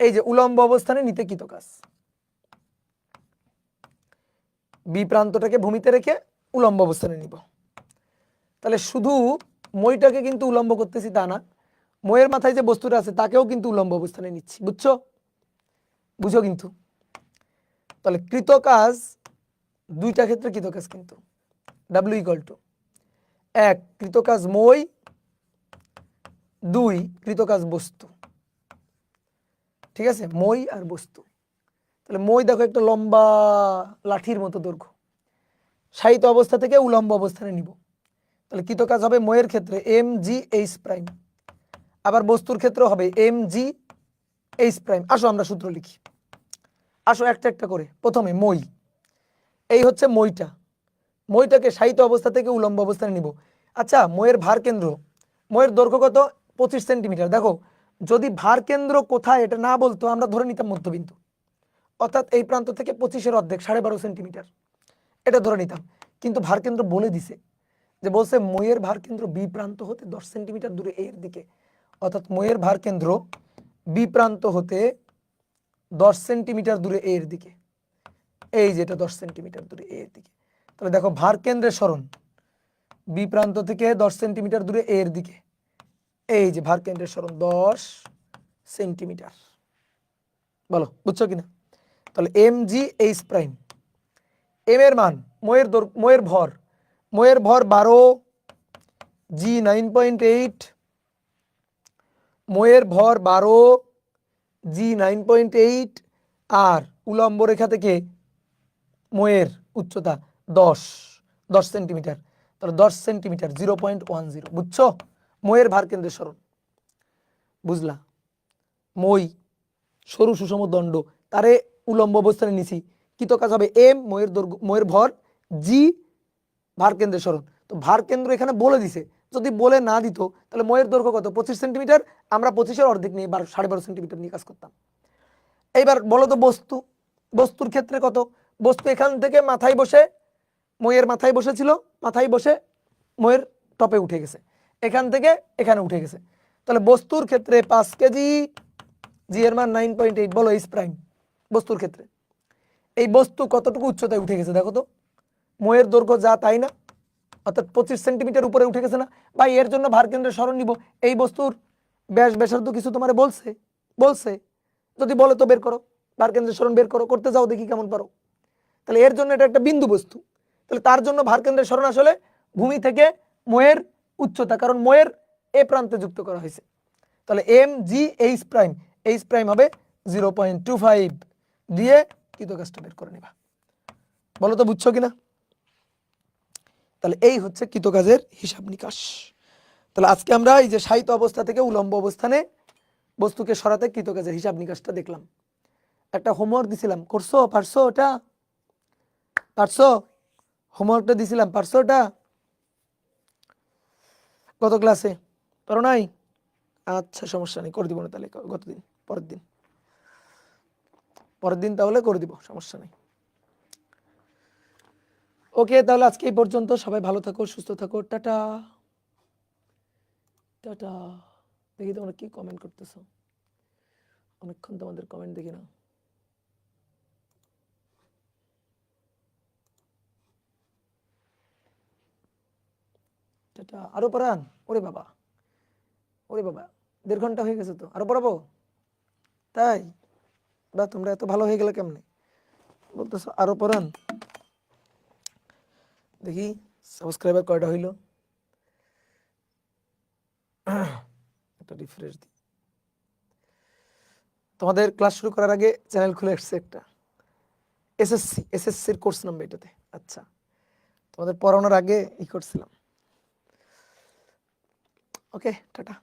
এই যে উলম্ব অবস্থানে নিতে কৃত কাজ, বি প্রান্তটাকে ভূমিতে রেখে উলম্ব অবস্থানে নিব। তাহলে শুধু মইটাকে কিন্তু উলম্ব করতেছি তা না, মইয়ের মাথায় যে বস্তুটা আছে তাকেও কিন্তু উলম্ব অবস্থানে নিচ্ছি, বুঝছো? বুঝো কিন্তু। তাহলে কৃত কাজ দুইটা ক্ষেত্রে কৃত কাজ কিন্তু ডাব্লিউ ইকুয়াল টু 1 কৃত কাজ মই, 2 কৃত কাজ বস্তু। ঠিক আছে, মই আর বস্তু। তাহলে মই দেখো একটা লম্বা লাঠির মতো দৈর্ঘ্য, শায়িত অবস্থা থেকে উলম্ব অবস্থানে নিব। তাহলে কৃত কাজ হবে মইয়ের ক্ষেত্রে এম জি এইচ প্রাইম, আবার বস্তুর ক্ষেত্রে হবে এম জি এইচ প্রাইম। আসো আমরা সূত্র লিখি, আসো একটা একটা করে। প্রথমে মই, এই হচ্ছে মইটা, মইটাকে শায়িত অবস্থা থেকে উলম্ব অবস্থানে নিব। আচ্ছা, মইয়ের ভার কেন্দ্র, মইয়ের দৈর্ঘ্য কত? 25 সেন্টিমিটার। দেখো যদি ভার কেন্দ্র কোথায় এটা না বলতো আমরা ধরে নিতাম মধ্যবিন্দু, অর্থাৎ এই প্রান্ত থেকে 25-এর অর্ধেক 12.5 সেন্টিমিটার, এটা ধরে নিতাম। কিন্তু ভার কেন্দ্র বলে দিছে, যে বলছে মইয়ের ভার কেন্দ্র বি প্রান্ত হতে 10 সেন্টিমিটার দূরে এর দিকে, অর্থাৎ মইয়ের ভার কেন্দ্র বি প্রান্ত হতে 10 সেন্টিমিটার দূরে এর দিকে। এই যেটা 10 সেন্টিমিটার দূরে এর দিকে। তাহলে দেখো ভার কেন্দ্রের সরণ বি প্রান্ত থেকে 10 সেন্টিমিটার দূরে এর দিকে, এই যে ভার কেন্দ্রের সরণ 10 সেন্টিমিটার। বলো বুঝছো কিনা? তাহলে M G H prime, M এর মান মইয়ের ভর, মইয়ের ভর 12, জি 9.8, মইয়ের ভর 12, জি 9.8, আর উলম্ব রেখা থেকে মইয়ের উচ্চতা 10 সেন্টিমিটার। তাহলে 10 সেন্টিমিটার 0.10। বুঝছো? মইয়ের ভার কেন্দ্রের সরণ বুঝলা? মই সরু সুষম দণ্ড, তারে উলম্ব অবস্থানে নিছি, কৃত কাজ হবে এম মইয়ের দৈর্ঘ্য, মইয়ের ভর, জি ভার কেন্দ্রের সরণ। তো ভার কেন্দ্র এখানে বলে দিছে, যদি বলে না দিত তাহলে মইয়ের দৈর্ঘ্য কত? 25 সেন্টিমিটার, আমরা 25-এর অর্ধেক নিয়ে 12.5 সেন্টিমিটার নিয়ে কাজ করতাম। এইবার বলো তো বস্তু, বস্তুর ক্ষেত্রে কত? বস্তু এখান থেকে মাথায় বসে, মইয়ের মাথায় বসেছিল, মাথায় বসে মইয়ের টপে উঠে গেছে, এখান থেকে এখানে উঠে গেছে। তাহলে বস্তুর ক্ষেত্রে 5 কেজি, জি এর মান 9.8, বলো এইচ প্রাইম। বস্তুর ক্ষেত্রে এই বস্তু কতটুকু উচ্চতায় উঠে গেছে দেখো তো? মইয়ের দৈর্ঘ্য যা তাই না, অর্থাৎ 25 সেন্টিমিটার উপরে উঠে গেছে না ভাই? এর জন্য ভার কেন্দ্রের সরণ নিব। এই বস্তুর ব্যাসার্ধ কিছু তোমারে বলছে? বলছে? যদি বলে তো বের করো, ভার কেন্দ্রের সরণ বের করো, করতে যাও দেখি কেমন পারো। তাহলে এর জন্য এটা একটা বিন্দু বস্তু, তাহলে তার জন্য ভার কেন্দ্রের সরণ আসলে ভূমি থেকে মইয়ের উচ্চতা, কারণ মইয়ের এ প্রান্তে যুক্ত করা হয়েছে। তাহলে M G H prime, H prime হবে 0.25 দিয়ে কৃত কাজটা বের করে নেবা। বলো তো বুঝছো কিনা? তাহলে এই হচ্ছে কৃত কাজের হিসাব নিকাশ। তাহলে আজকে আমরা এই যে শায়িত অবস্থা থেকে উলম্ব অবস্থানে বস্তুকে সরাতে কৃত কাজের হিসাব নিকাশটা দেখলাম। একটা হোমওয়ার্ক দিছিলাম, করছো? পারছো? ওটা পারছো? হোমওয়ার্কটা দিছিলাম, পারছো ওটা? গত ক্লাসে পারো নাই? আচ্ছা সমস্যা নেই, করে দিব না তাহলে গতদিন, পরের দিন তাহলে করে দিব, সমস্যা নেই। ওকে, তাহলে আজকে এই পর্যন্ত। সবাই ভালো থাকো, সুস্থ থাকো, টাটা টাটা। দেখি তোমরা কি কমেন্ট করতেছো, অনেকক্ষণ তোমাদের কমেন্ট দেখি না। টাটা। আরো পড়ান? ওরে বাবা, ওরে বাবা, 1.5 ঘন্টা হয়ে গেছে তো, আরো পড়াবো? তাই? বা তোমরা এত ভালো হয়ে গেলে কেমনে বলতেছো আরো পড়ান? দেখি সাবস্ক্রাইবার কয়টা হইলো, একটা রিফ্রেশ দিই। তোমাদের ক্লাস শুরু করার আগে চ্যানেল খুলে আসছে একটা, এসএসসির কোর্স নাম্বার এটাতে। আচ্ছা, তোমাদের পড়ানোর আগে ই করছিলাম। ওকে, টাটা।